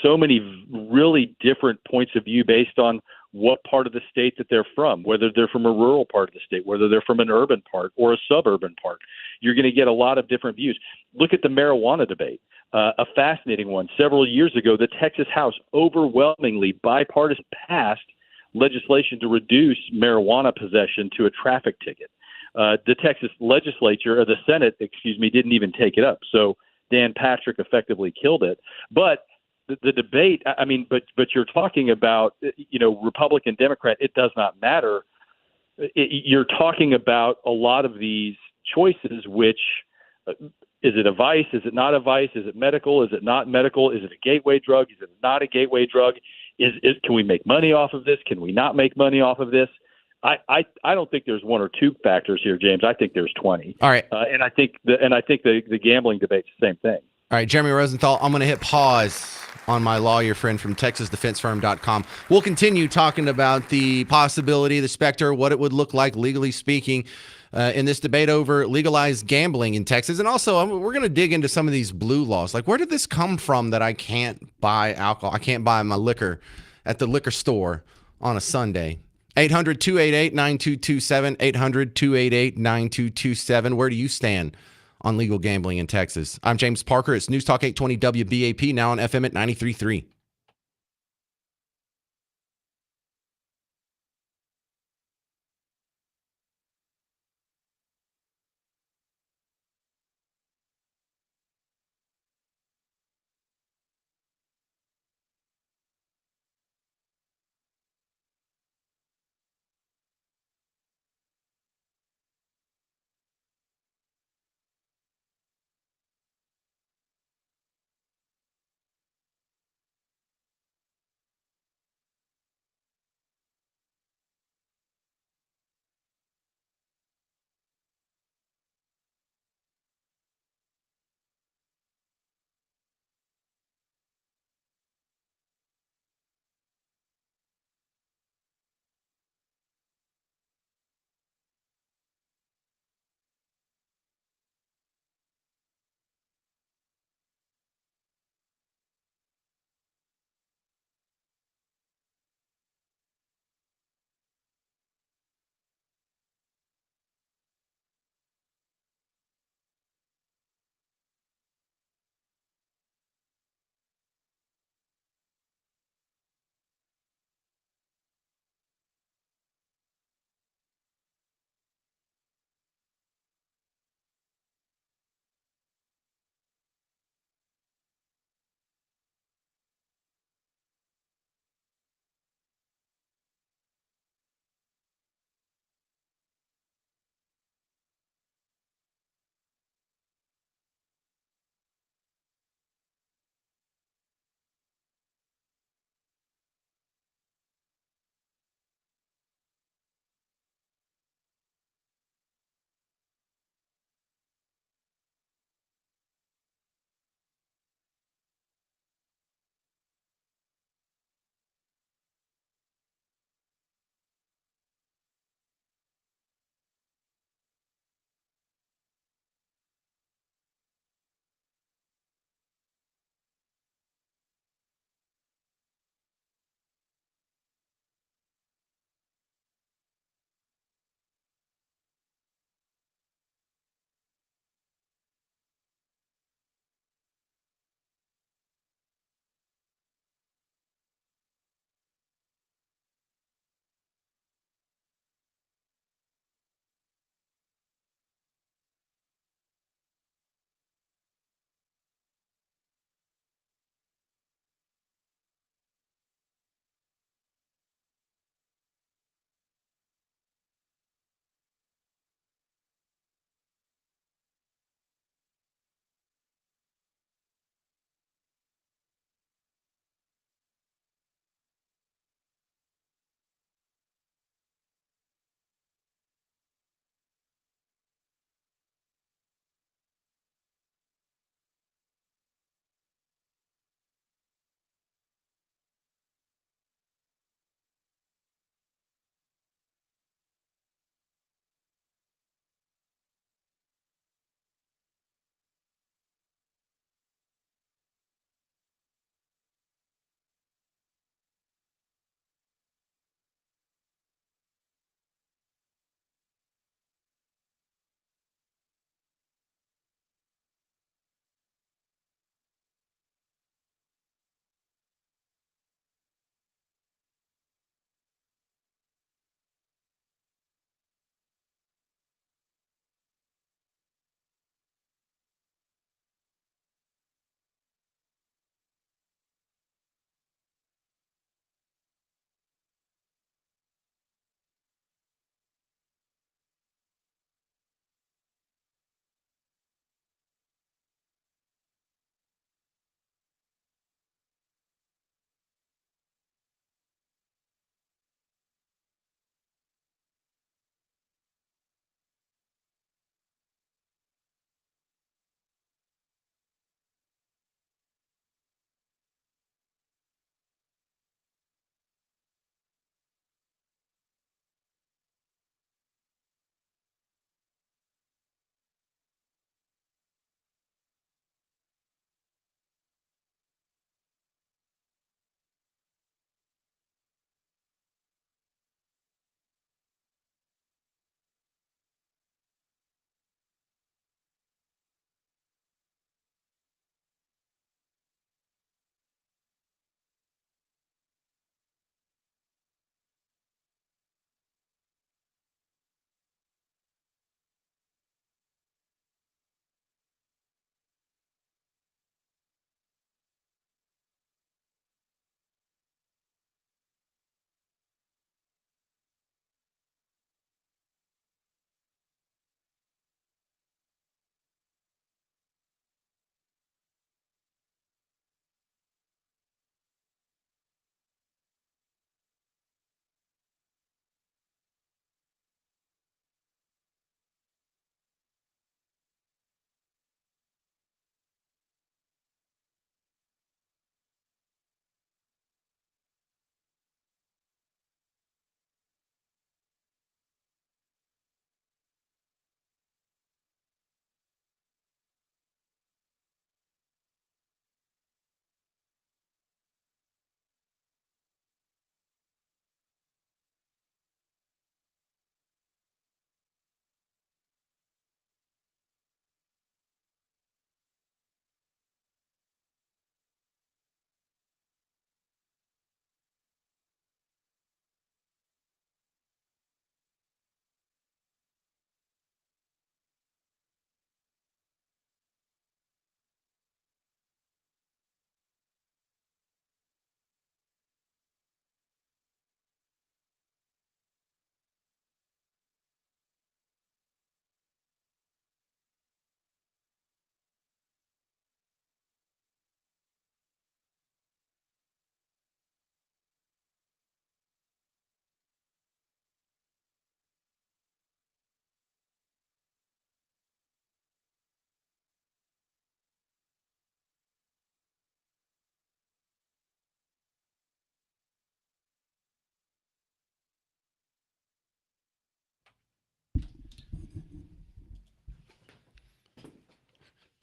so many really different points of view based on what part of the state that they're from, whether they're from a rural part of the state, whether they're from an urban part or a suburban part. You're going to get a lot of different views. Look at the marijuana debate, a fascinating one. Several years ago, the Texas House overwhelmingly bipartisan passed legislation to reduce marijuana possession to a traffic ticket. The Texas legislature, or the Senate, didn't even take it up. So Dan Patrick effectively killed it. But the debate, I mean, but you're talking about, Republican, Democrat, it does not matter. You're talking about a lot of these choices, which is it a vice? Is it not a vice? Is it medical? Is it not medical? Is it a gateway drug? Is it not a gateway drug? Can we make money off of this? Can we not make money off of this? I don't think there's one or two factors here, James. I think there's 20. All right. And I think the gambling debate's the same thing. All right, Jeremy Rosenthal, I'm going to hit pause on my lawyer friend from TexasDefenseFirm.com. We'll continue talking about the possibility, the specter, what it would look like legally speaking in this debate over legalized gambling in Texas. And also, we're going to dig into some of these blue laws. Like, where did this come from that I can't buy alcohol? I can't buy my liquor at the liquor store on a Sunday. 800-288-9227, 800-288-9227. Where do you stand on legal gambling in Texas? I'm James Parker. It's News Talk 820 WBAP, now on FM at 93.3.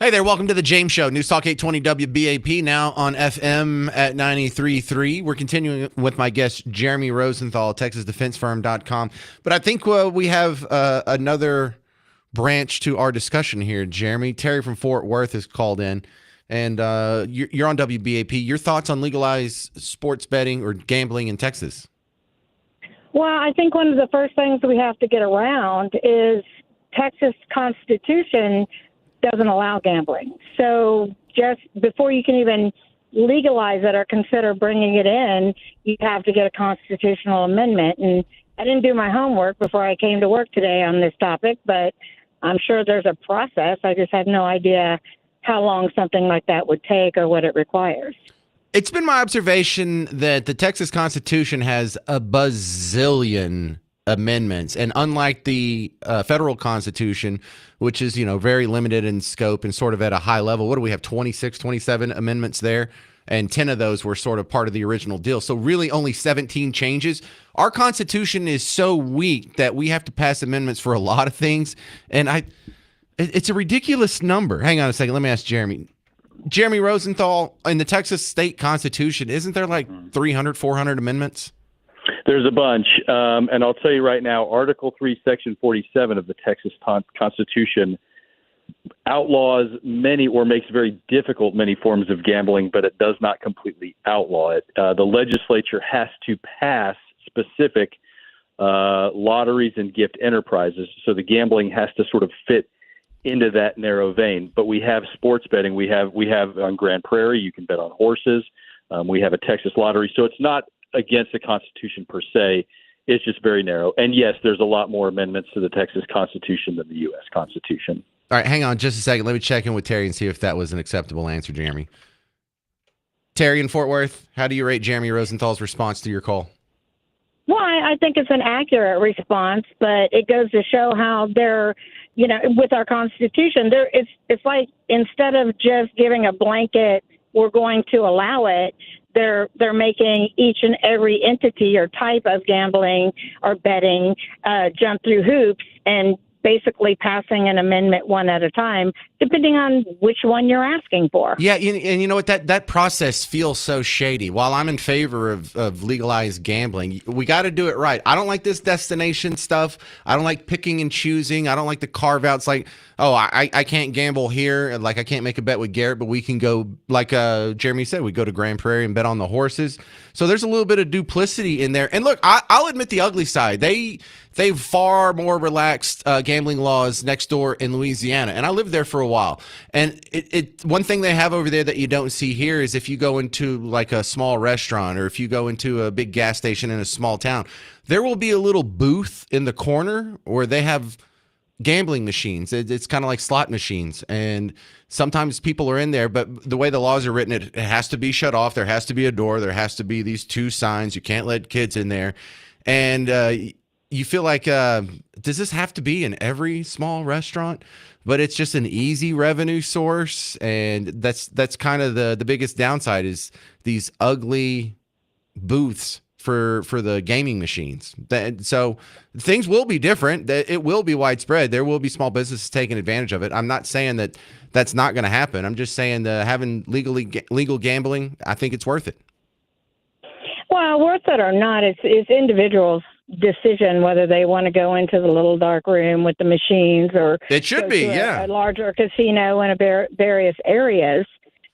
Hey there, welcome to the James Show. News Talk 820 WBAP, now on FM at 93.3. We're continuing with my guest, Jeremy Rosenthal, TexasDefenseFirm.com. But I think we have another branch to our discussion here, Jeremy. Terry from Fort Worth has called in, and you're on WBAP. Your thoughts on legalized sports betting or gambling in Texas? Well, I think one of the first things we have to get around is Texas Constitution doesn't allow gambling. So just before you can even legalize it or consider bringing it in, you have to get a constitutional amendment. And I didn't do my homework before I came to work today on this topic, but I'm sure there's a process. I just had no idea how long something like that would take or what it requires. It's been my observation that the Texas Constitution has a bazillion amendments, and unlike the federal Constitution, which is, very limited in scope and sort of at a high level, what do we have, 26, 27 amendments there? And 10 of those were sort of part of the original deal. So really only 17 changes. Our Constitution is so weak that we have to pass amendments for a lot of things, and it's a ridiculous number. Hang on a second, let me ask Jeremy. Jeremy Rosenthal, in the Texas state Constitution, isn't there like 300, 400 amendments? There's a bunch, and I'll tell you right now, Article 3, Section 47 of the Texas Constitution outlaws many or makes very difficult many forms of gambling, but it does not completely outlaw it. The legislature has to pass specific lotteries and gift enterprises, so the gambling has to sort of fit into that narrow vein. But we have sports betting. We have on Grand Prairie, you can bet on horses. We have a Texas lottery, so it's not against the Constitution per se. It's just very narrow. And yes, there's a lot more amendments to the Texas Constitution than the U.S. Constitution. All right, hang on just a second. Let me check in with Terry and see if that was an acceptable answer, Jeremy. Terry in Fort Worth, how do you rate Jeremy Rosenthal's response to your call? Well, I think it's an accurate response, but it goes to show how they're, with our Constitution, it's like instead of just giving a blanket, we're going to allow it, they're making each and every entity or type of gambling or betting jump through hoops and basically passing an amendment one at a time, depending on which one you're asking for. Yeah, and you know what? That process feels so shady. While I'm in favor of legalized gambling, we got to do it right. I don't like this destination stuff. I don't like picking and choosing. I don't like the carve-outs like, oh, I can't gamble here. Like, I can't make a bet with Garrett, but we can go, like Jeremy said, we go to Grand Prairie and bet on the horses. So there's a little bit of duplicity in there. And look, I'll admit the ugly side. They've far more relaxed gambling laws next door in Louisiana, and I lived there for a while. And one thing they have over there that you don't see here is if you go into like a small restaurant or if you go into a big gas station in a small town, there will be a little booth in the corner where they have gambling machines. It's kind of like slot machines, and sometimes people are in there, but the way the laws are written, it has to be shut off. There has to be a door. There has to be these 2 signs. You can't let kids in there. And you feel like, does this have to be in every small restaurant? But it's just an easy revenue source, and that's kind of the biggest downside is these ugly booths for the gaming machines. So things will be different. It will be widespread. There will be small businesses taking advantage of it. I'm not saying that that's not going to happen. I'm just saying that having legal gambling, I think it's worth it. Well, worth it or not, it's individuals' decision whether they want to go into the little dark room with the machines or it should be, a larger casino in various areas.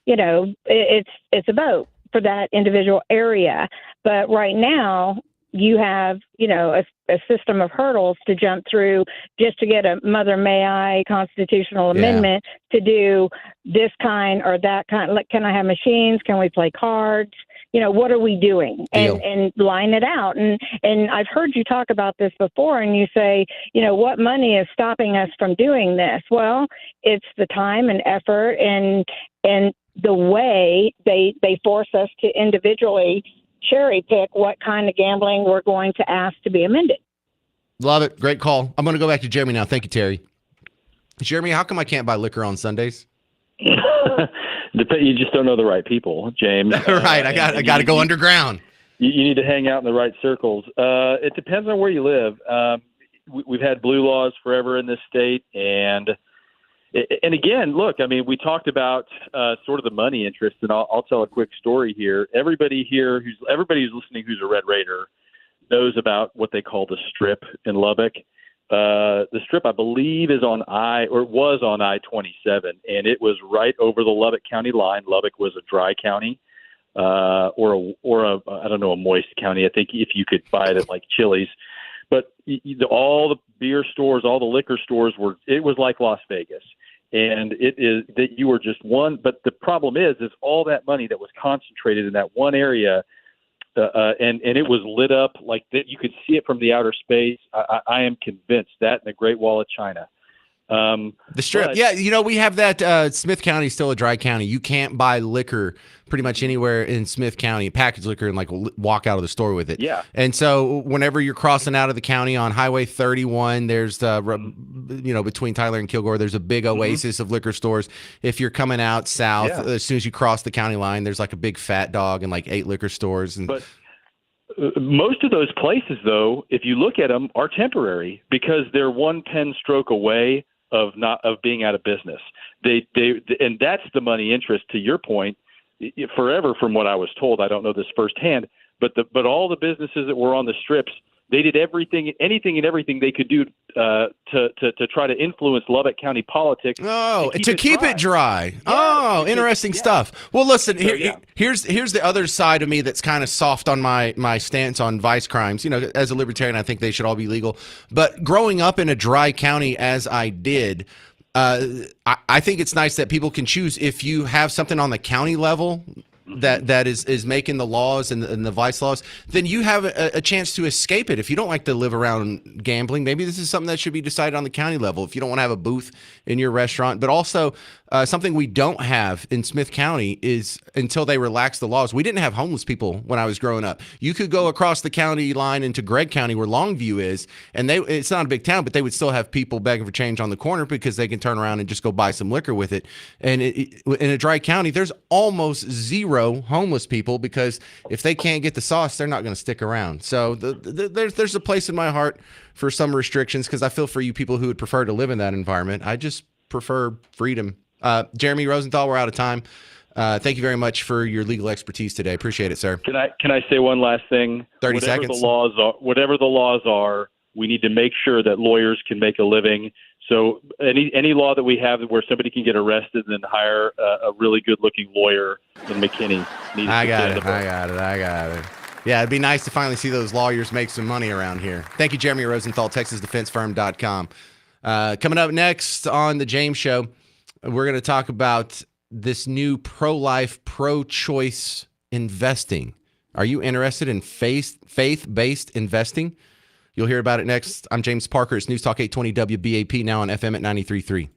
It's a vote for that individual area. But right now, you have, a system of hurdles to jump through just to get a Mother May I constitutional amendment to do this kind or that kind. Like, can I have machines? Can we play cards? What are we doing? And line it out. And I've heard you talk about this before, and you say, what money is stopping us from doing this? Well, it's the time and effort and the way they force us to individually cherry pick what kind of gambling we're going to ask to be amended. Love it. Great call. I'm going to go back to Jeremy now. Thank you, Terry. Jeremy, how come I can't buy liquor on Sundays? You just don't know the right people, James. Right. I got to go underground. You need to hang out in the right circles. It depends on where you live. We've had blue laws forever in this state, and And again, look, I mean, we talked about sort of the money interest, and I'll tell a quick story here. Everybody who's listening who's a Red Raider knows about what they call the Strip in Lubbock. The Strip, I believe, was on I-27, and it was right over the Lubbock County line. Lubbock was a dry county, or I don't know, a moist county. I think if you could buy it at like Chili's. But all the beer stores, all the liquor stores it was like Las Vegas. And it is that you were just one. But the problem is all that money that was concentrated in that one area, and it was lit up like that. You could see it from the outer space. I am convinced that in the Great Wall of China. The Strip. We have that. Smith County is still a dry county. You can't buy liquor pretty much anywhere in Smith County, packaged liquor, and like walk out of the store with it. Yeah. And so whenever you're crossing out of the county on Highway 31, there's between Tyler and Kilgore, there's a big oasis of liquor stores. If you're coming out south, as soon as you cross the county line, there's like a big Fat Dog and like 8 liquor stores. But most of those places, though, if you look at them, are temporary because they're one pen stroke away of being out of business. And that's the money interest. To your point, forever, from what I was told, I don't know this firsthand, but all the businesses that were on the strips, they did anything and everything they could do to try to influence Lubbock County politics. Oh, to keep it dry. Interesting stuff. Well, listen, here's the other side of me that's kind of soft on my stance on vice crimes. As a libertarian, I think they should all be legal. But growing up in a dry county as I did, I think it's nice that people can choose. If you have something on the county level that is making the laws and the vice laws, then you have a chance to escape it. If you don't like to live around gambling, maybe this is something that should be decided on the county level. If you don't want to have a booth in your restaurant, but also something we don't have in Smith County is, until they relax the laws, we didn't have homeless people when I was growing up. You could go across the county line into Gregg County where Longview is, and it's not a big town, but they would still have people begging for change on the corner because they can turn around and just go buy some liquor with it. And in a dry county, there's almost zero homeless people because if they can't get the sauce, they're not going to stick around. So there's a place in my heart for some restrictions because I feel for you people who would prefer to live in that environment. I just prefer freedom. Jeremy Rosenthal, we're out of time. Thank you very much for your legal expertise today. Appreciate it, sir. Can I say one last thing? 30 seconds. Whatever the laws are, we need to make sure that lawyers can make a living. So any law that we have where somebody can get arrested and then hire a really good-looking lawyer in McKinney needs I to got stand it. Yeah, it'd be nice to finally see those lawyers make some money around here. Thank you, Jeremy Rosenthal, TexasDefenseFirm.com. Coming up next on the James Show, we're going to talk about this new pro-life, pro-choice investing. Are you interested in faith-based investing? You'll hear about it next. I'm James Parker. It's News Talk 820 WBAP, now on FM at 93.3.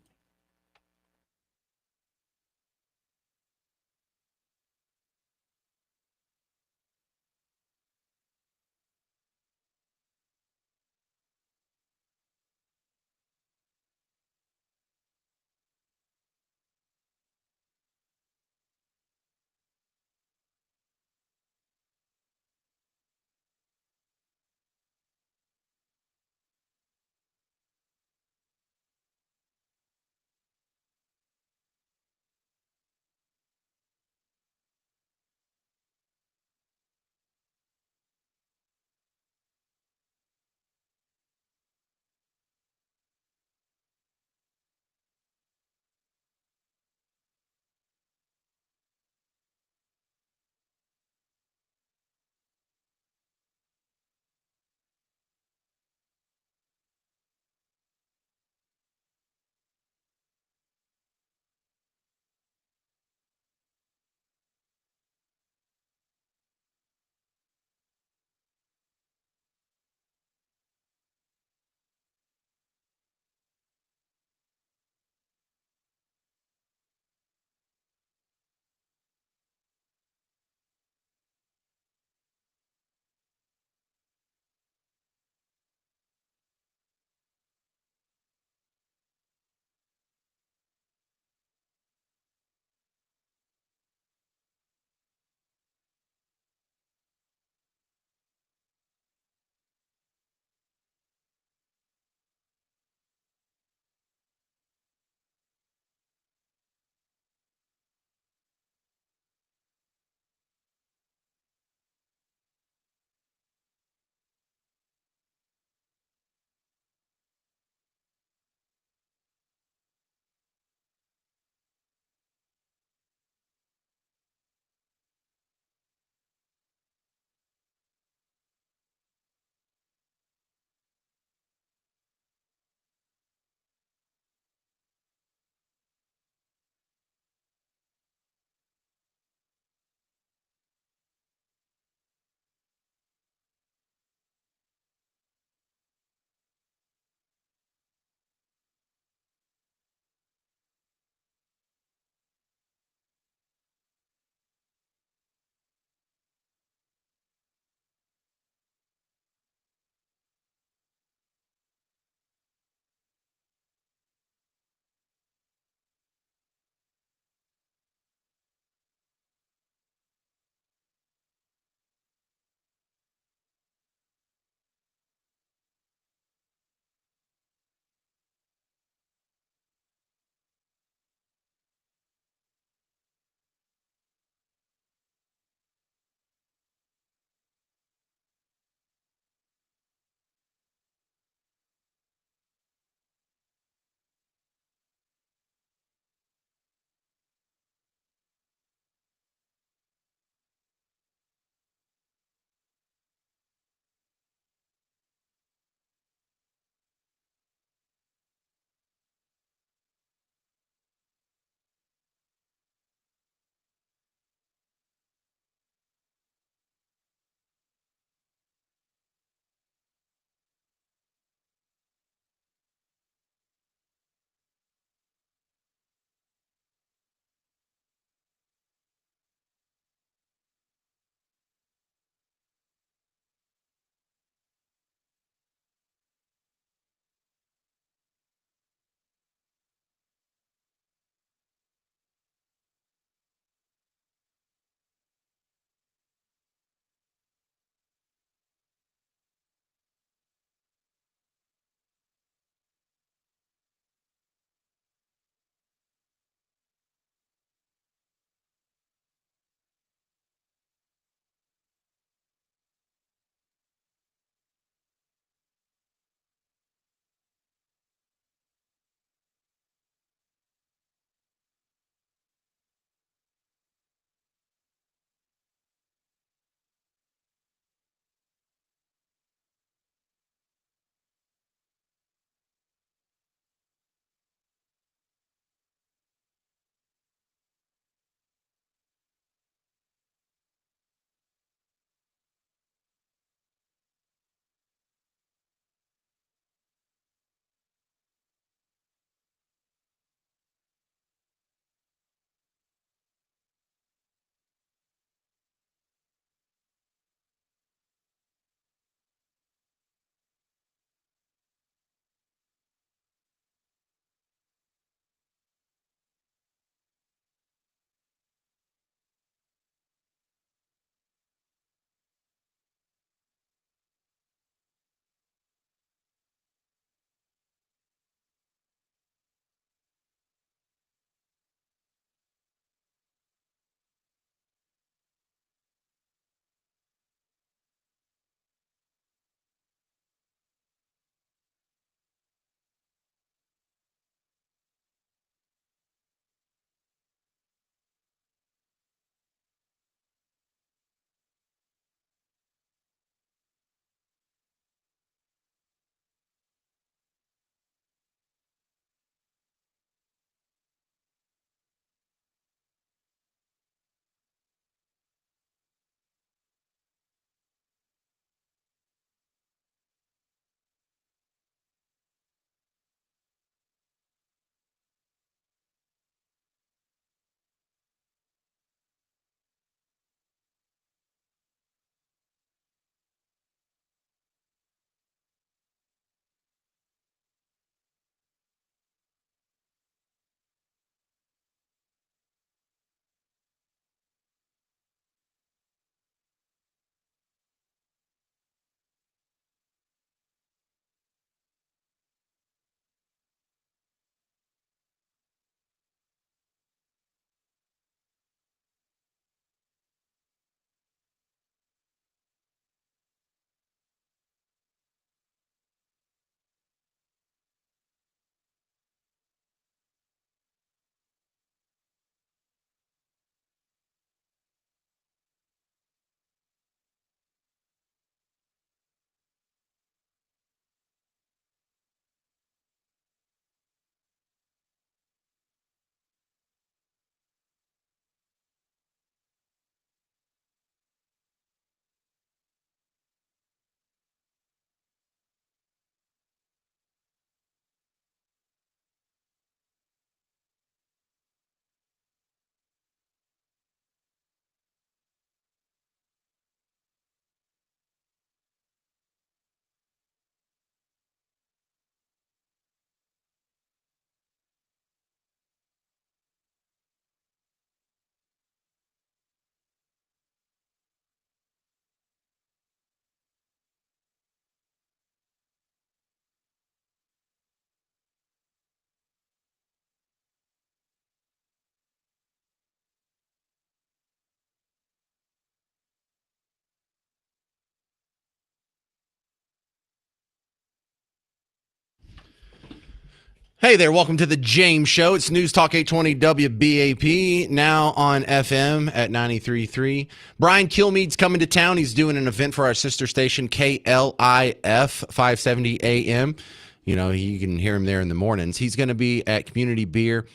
Hey there, welcome to the James Show. It's News Talk 820 WBAP, now on FM at 93.3. Brian Kilmeade's coming to town. He's doing an event for our sister station, KLIF 570 AM. You know, you can hear him there in the mornings. He's going to be at Community Beer.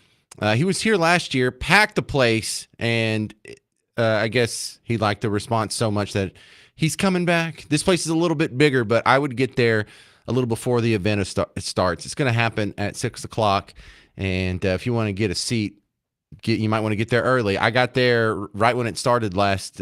He was here last year, packed the place, and I guess he liked the response so much that he's coming back. This place is a little bit bigger, but I would get there a little before the event starts. It's going to happen at 6 o'clock, and if you want to get a seat, you might want to get there early. I got there right when it started last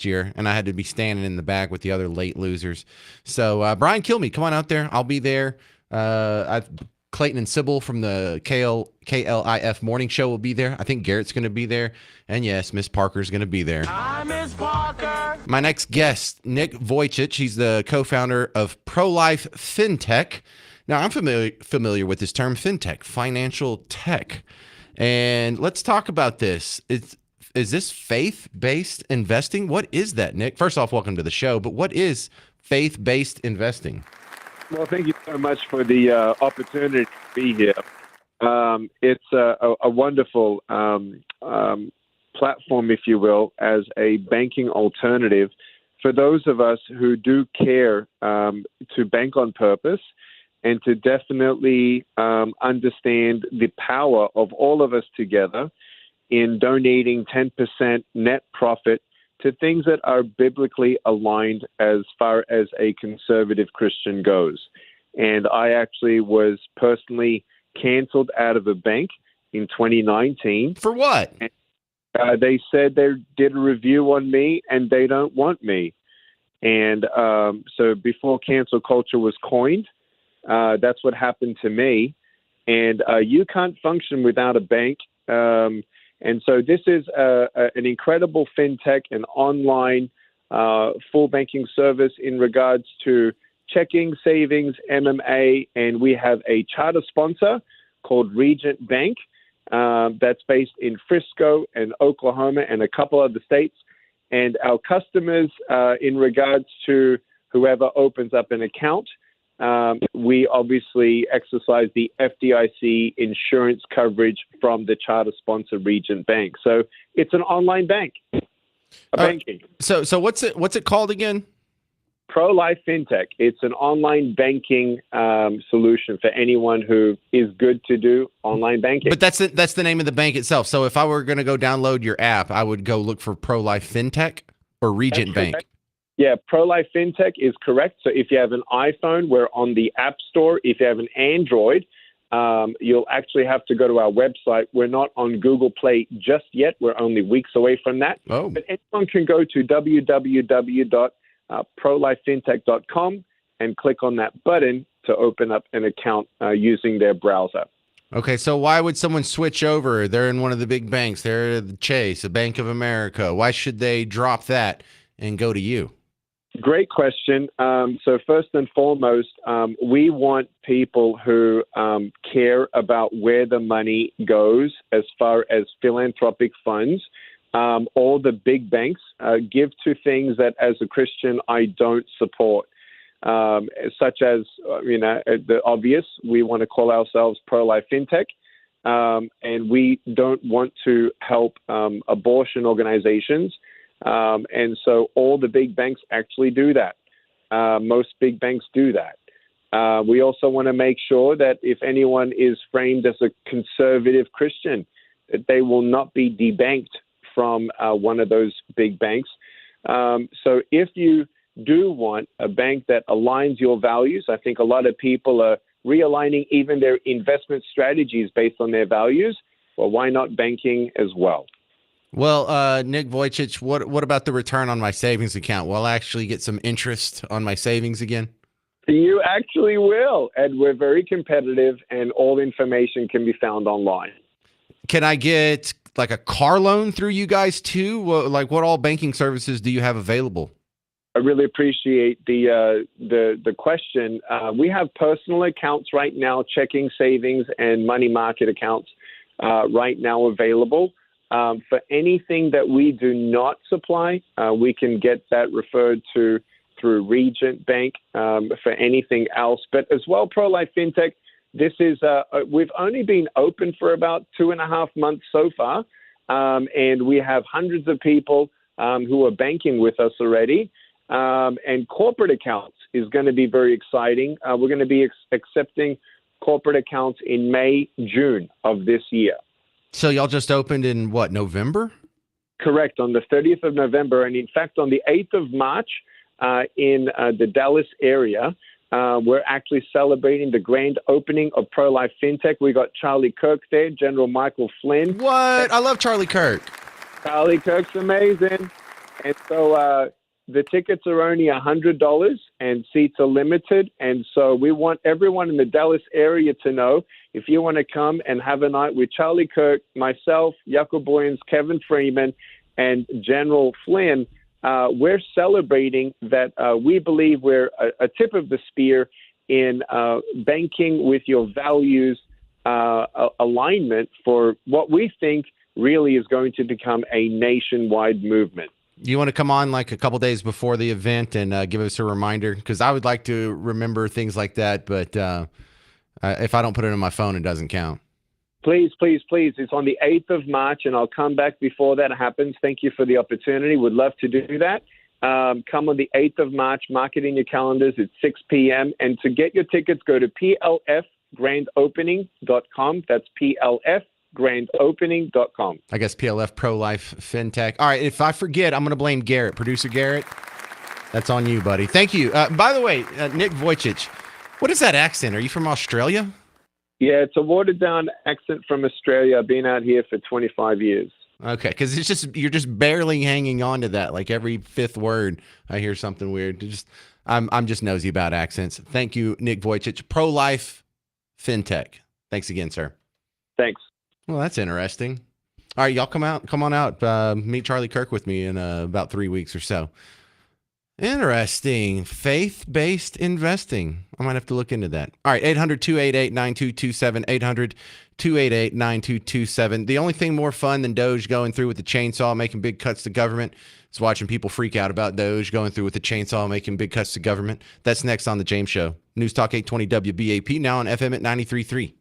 year, and I had to be standing in the back with the other late losers. So Brian Kilmeade, come on out there. I'll be there. Clayton and Sybil from the KLIF morning show will be there. I think Garrett's going to be there. And yes, Miss Parker's going to be there. Hi, Miss Parker. My next guest, Nick Vujicic. He's the co-founder of Pro-Life FinTech. Now, I'm familiar with this term, FinTech, financial tech. And let's talk about this. Is this faith-based investing? What is that, Nick? First off, welcome to the show. But what is faith-based investing? Well, thank you so much for the opportunity to be here. It's a wonderful platform, if you will, as a banking alternative for those of us who do care to bank on purpose and to definitely understand the power of all of us together in donating 10% net profit to things that are biblically aligned as far as a conservative Christian goes. And I actually was personally canceled out of a bank in 2019. For what? They said they did a review on me and they don't want me. And so before cancel culture was coined, that's what happened to me. And you can't function without a bank. And so this is an incredible fintech, an online full banking service in regards to checking, savings, MMA, and we have a charter sponsor called Regent Bank that's based in Frisco and Oklahoma and a couple other states. And our customers, in regards to whoever opens up an account, we obviously exercise the FDIC insurance coverage from the charter sponsor Regent Bank. So it's an online bank, banking. So what's it called again? Pro-Life FinTech. It's an online banking solution for anyone who is good to do online banking. But that's the name of the bank itself. So if I were going to go download your app, I would go look for Pro-Life FinTech or Regent Bank. Yeah, Pro-Life FinTech is correct. So if you have an iPhone, we're on the App Store. If you have an Android, you'll actually have to go to our website. We're not on Google Play just yet. We're only weeks away from that. Oh. But anyone can go to www.prolifefintech.com and click on that button to open up an account using their browser. Okay, so why would someone switch over? They're in one of the big banks. They're the Chase, a Bank of America. Why should they drop that and go to you? Great question. So first and foremost, we want people who care about where the money goes as far as philanthropic funds. All the big banks give to things that as a Christian I don't support, such as, the obvious. We want to call ourselves Pro-Life FinTech, and we don't want to help abortion organizations. And so all the big banks actually do that. Most big banks do that. We also want to make sure that if anyone is framed as a conservative Christian, that they will not be debanked from one of those big banks. So if you do want a bank that aligns your values, I think a lot of people are realigning even their investment strategies based on their values. Well, why not banking as well? Well, Nick Vujicic, what about the return on my savings account? Will I actually get some interest on my savings again? You actually will, and we're very competitive, and all information can be found online. Can I get like a car loan through you guys too? Like what all banking services do you have available? I really appreciate the question. We have personal accounts right now, checking, savings, and money market accounts right now available. For anything that we do not supply, we can get that referred to through Regent Bank for anything else. But as well, Pro-Life FinTech this is we've only been open for about 2.5 months so far, and we have hundreds of people who are banking with us already. And corporate accounts is going to be very exciting. We're going to be accepting corporate accounts in May, June of this year. So y'all just opened in what, November? Correct, on the 30th of November. And in fact, on the 8th of March in the Dallas area, we're actually celebrating the grand opening of Pro-Life FinTech. We got Charlie Kirk there, General Michael Flynn. What? I love Charlie Kirk. Charlie Kirk's amazing. And so the tickets are only $100 and seats are limited. And so we want everyone in the Dallas area to know, if you want to come and have a night with Charlie Kirk, myself, Jaco Booyens, Kevin Freeman, and General Flynn, we're celebrating that we believe we're a tip of the spear in banking with your values alignment for what we think really is going to become a nationwide movement. You want to come on like a couple days before the event and give us a reminder? Because I would like to remember things like that, but if I don't put it on my phone, it doesn't count. Please, please, please. It's on the 8th of March, and I'll come back before that happens. Thank you for the opportunity. Would love to do that. Come on the 8th of March. Mark it in your calendars. It's 6 p.m. And to get your tickets, go to plfgrandopening.com. That's plfgrandopening.com. I guess PLF Pro-Life FinTech. All right, if I forget, I'm going to blame Garrett. Producer Garrett, that's on you, buddy. Thank you. By the way, Nick Vujicic, what is that accent? Are you from Australia? Yeah, it's a watered-down accent from Australia. I've been out here for 25 years. Okay, because you're just barely hanging on to that. Like every fifth word, I hear something weird. I'm just nosy about accents. Thank you, Nick Vujicic. Pro-Life FinTech. Thanks again, sir. Thanks. Well, that's interesting. All right, y'all come on out. Meet Charlie Kirk with me in about 3 weeks or so. Interesting. Faith-based investing. I might have to look into that. All right, 800-288-9227, 800-288-9227. The only thing more fun than Doge going through with the chainsaw, making big cuts to government, is watching people freak out about Doge going through with the chainsaw, making big cuts to government. That's next on The James Show. News Talk 820 WBAP, now on FM at 93.3.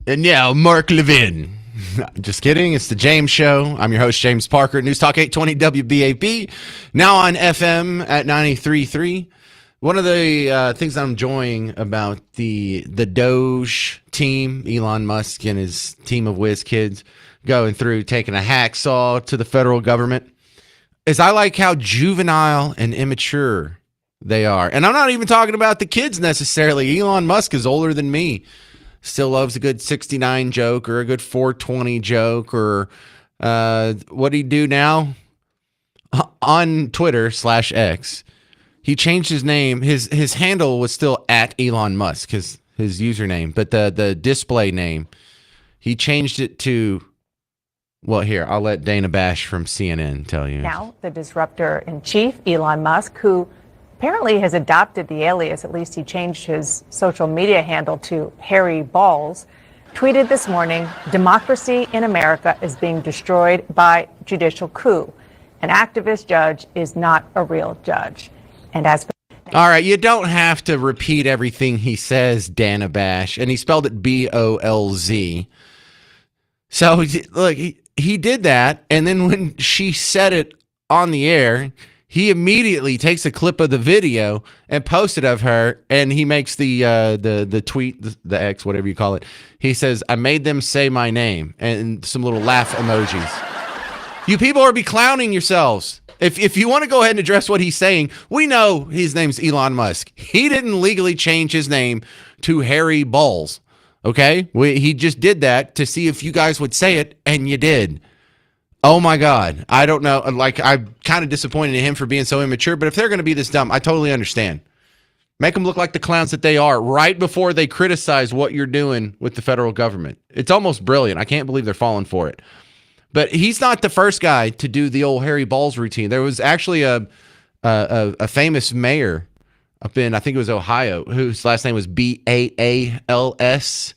And now, Mark Levin. Just kidding. It's the James Show. I'm your host, James Parker. News Talk 820 WBAP. Now on FM at 93.3. One of the things I'm enjoying about the Doge team, Elon Musk and his team of whiz kids going through taking a hacksaw to the federal government, is I like how juvenile and immature they are. And I'm not even talking about the kids necessarily. Elon Musk is older than me. Still loves a good 69 joke or a good 420 joke or what do he do now? On Twitter /X, he changed his name. His handle was still at Elon Musk, his username, but the display name, he changed it to, well, here, I'll let Dana Bash from CNN tell you. Now, the disruptor in chief, Elon Musk, who apparently has adopted the alias, at least he changed his social media handle to Harry Balls, tweeted this morning, democracy in America is being destroyed by judicial coup. An activist judge is not a real judge. And as all right, you don't have to repeat everything he says, Dana Bash, and he spelled it BOLZ. So look, he did that, and then when she said it on the air, he immediately takes a clip of the video and posts it of her, and he makes the tweet, the X, whatever you call it. He says, "I made them say my name," and some little laugh emojis. You people are be clowning yourselves. If you want to go ahead and address what he's saying, we know his name's Elon Musk. He didn't legally change his name to Harry Balls. Okay? He just did that to see if you guys would say it, and you did. Oh my God. I don't know. Like, I'm kind of disappointed in him for being so immature, but if they're going to be this dumb, I totally understand. Make them look like the clowns that they are right before they criticize what you're doing with the federal government. It's almost brilliant. I can't believe they're falling for it. But he's not the first guy to do the old Harry Balls routine. There was actually a famous mayor up in, I think it was Ohio, whose last name was Baals.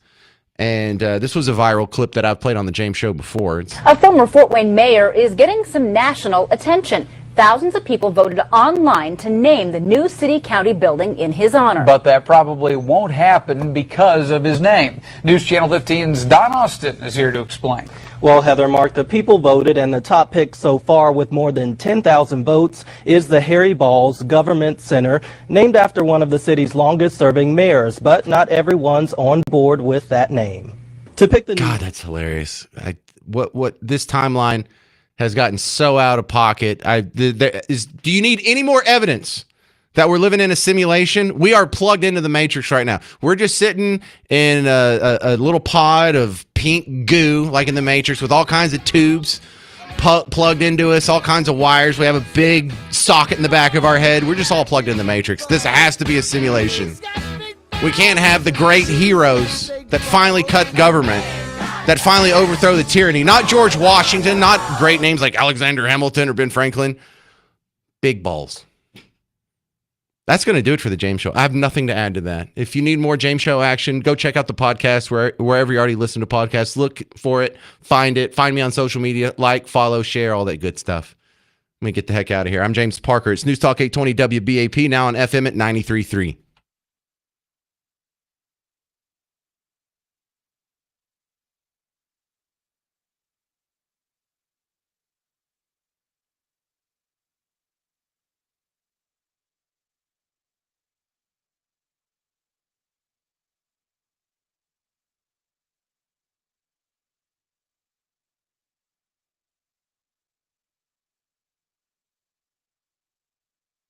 And this was a viral clip that I've played on the James Show before. A former Fort Wayne mayor is getting some national attention. Thousands of people voted online to name the new city-county building in his honor. But that probably won't happen because of his name. News Channel 15's Don Austin is here to explain. Well, Heather, Mark, the people voted, and the top pick so far with more than 10,000 votes is the Harry Balls Government Center, named after one of the city's longest-serving mayors, but not everyone's on board with that name. To pick the God, that's hilarious. What this timeline has gotten so out of pocket. Do you need any more evidence that we're living in a simulation? We are plugged into the Matrix right now. We're just sitting in a little pod of pink goo, like in the Matrix, with all kinds of tubes plugged into us, all kinds of wires. We have a big socket in the back of our head. We're just all plugged in the Matrix. This has to be a simulation. We can't have the great heroes that finally cut government, that finally overthrow the tyranny. Not George Washington, not great names like Alexander Hamilton or Ben Franklin. Big balls. That's going to do it for the James Show. I have nothing to add to that. If you need more James Show action, go check out the podcast wherever you already listen to podcasts. Look for it, find it, find me on social media, like, follow, share, all that good stuff. Let me get the heck out of here. I'm James Parker. It's News Talk 820 WBAP, now on FM at 93.3.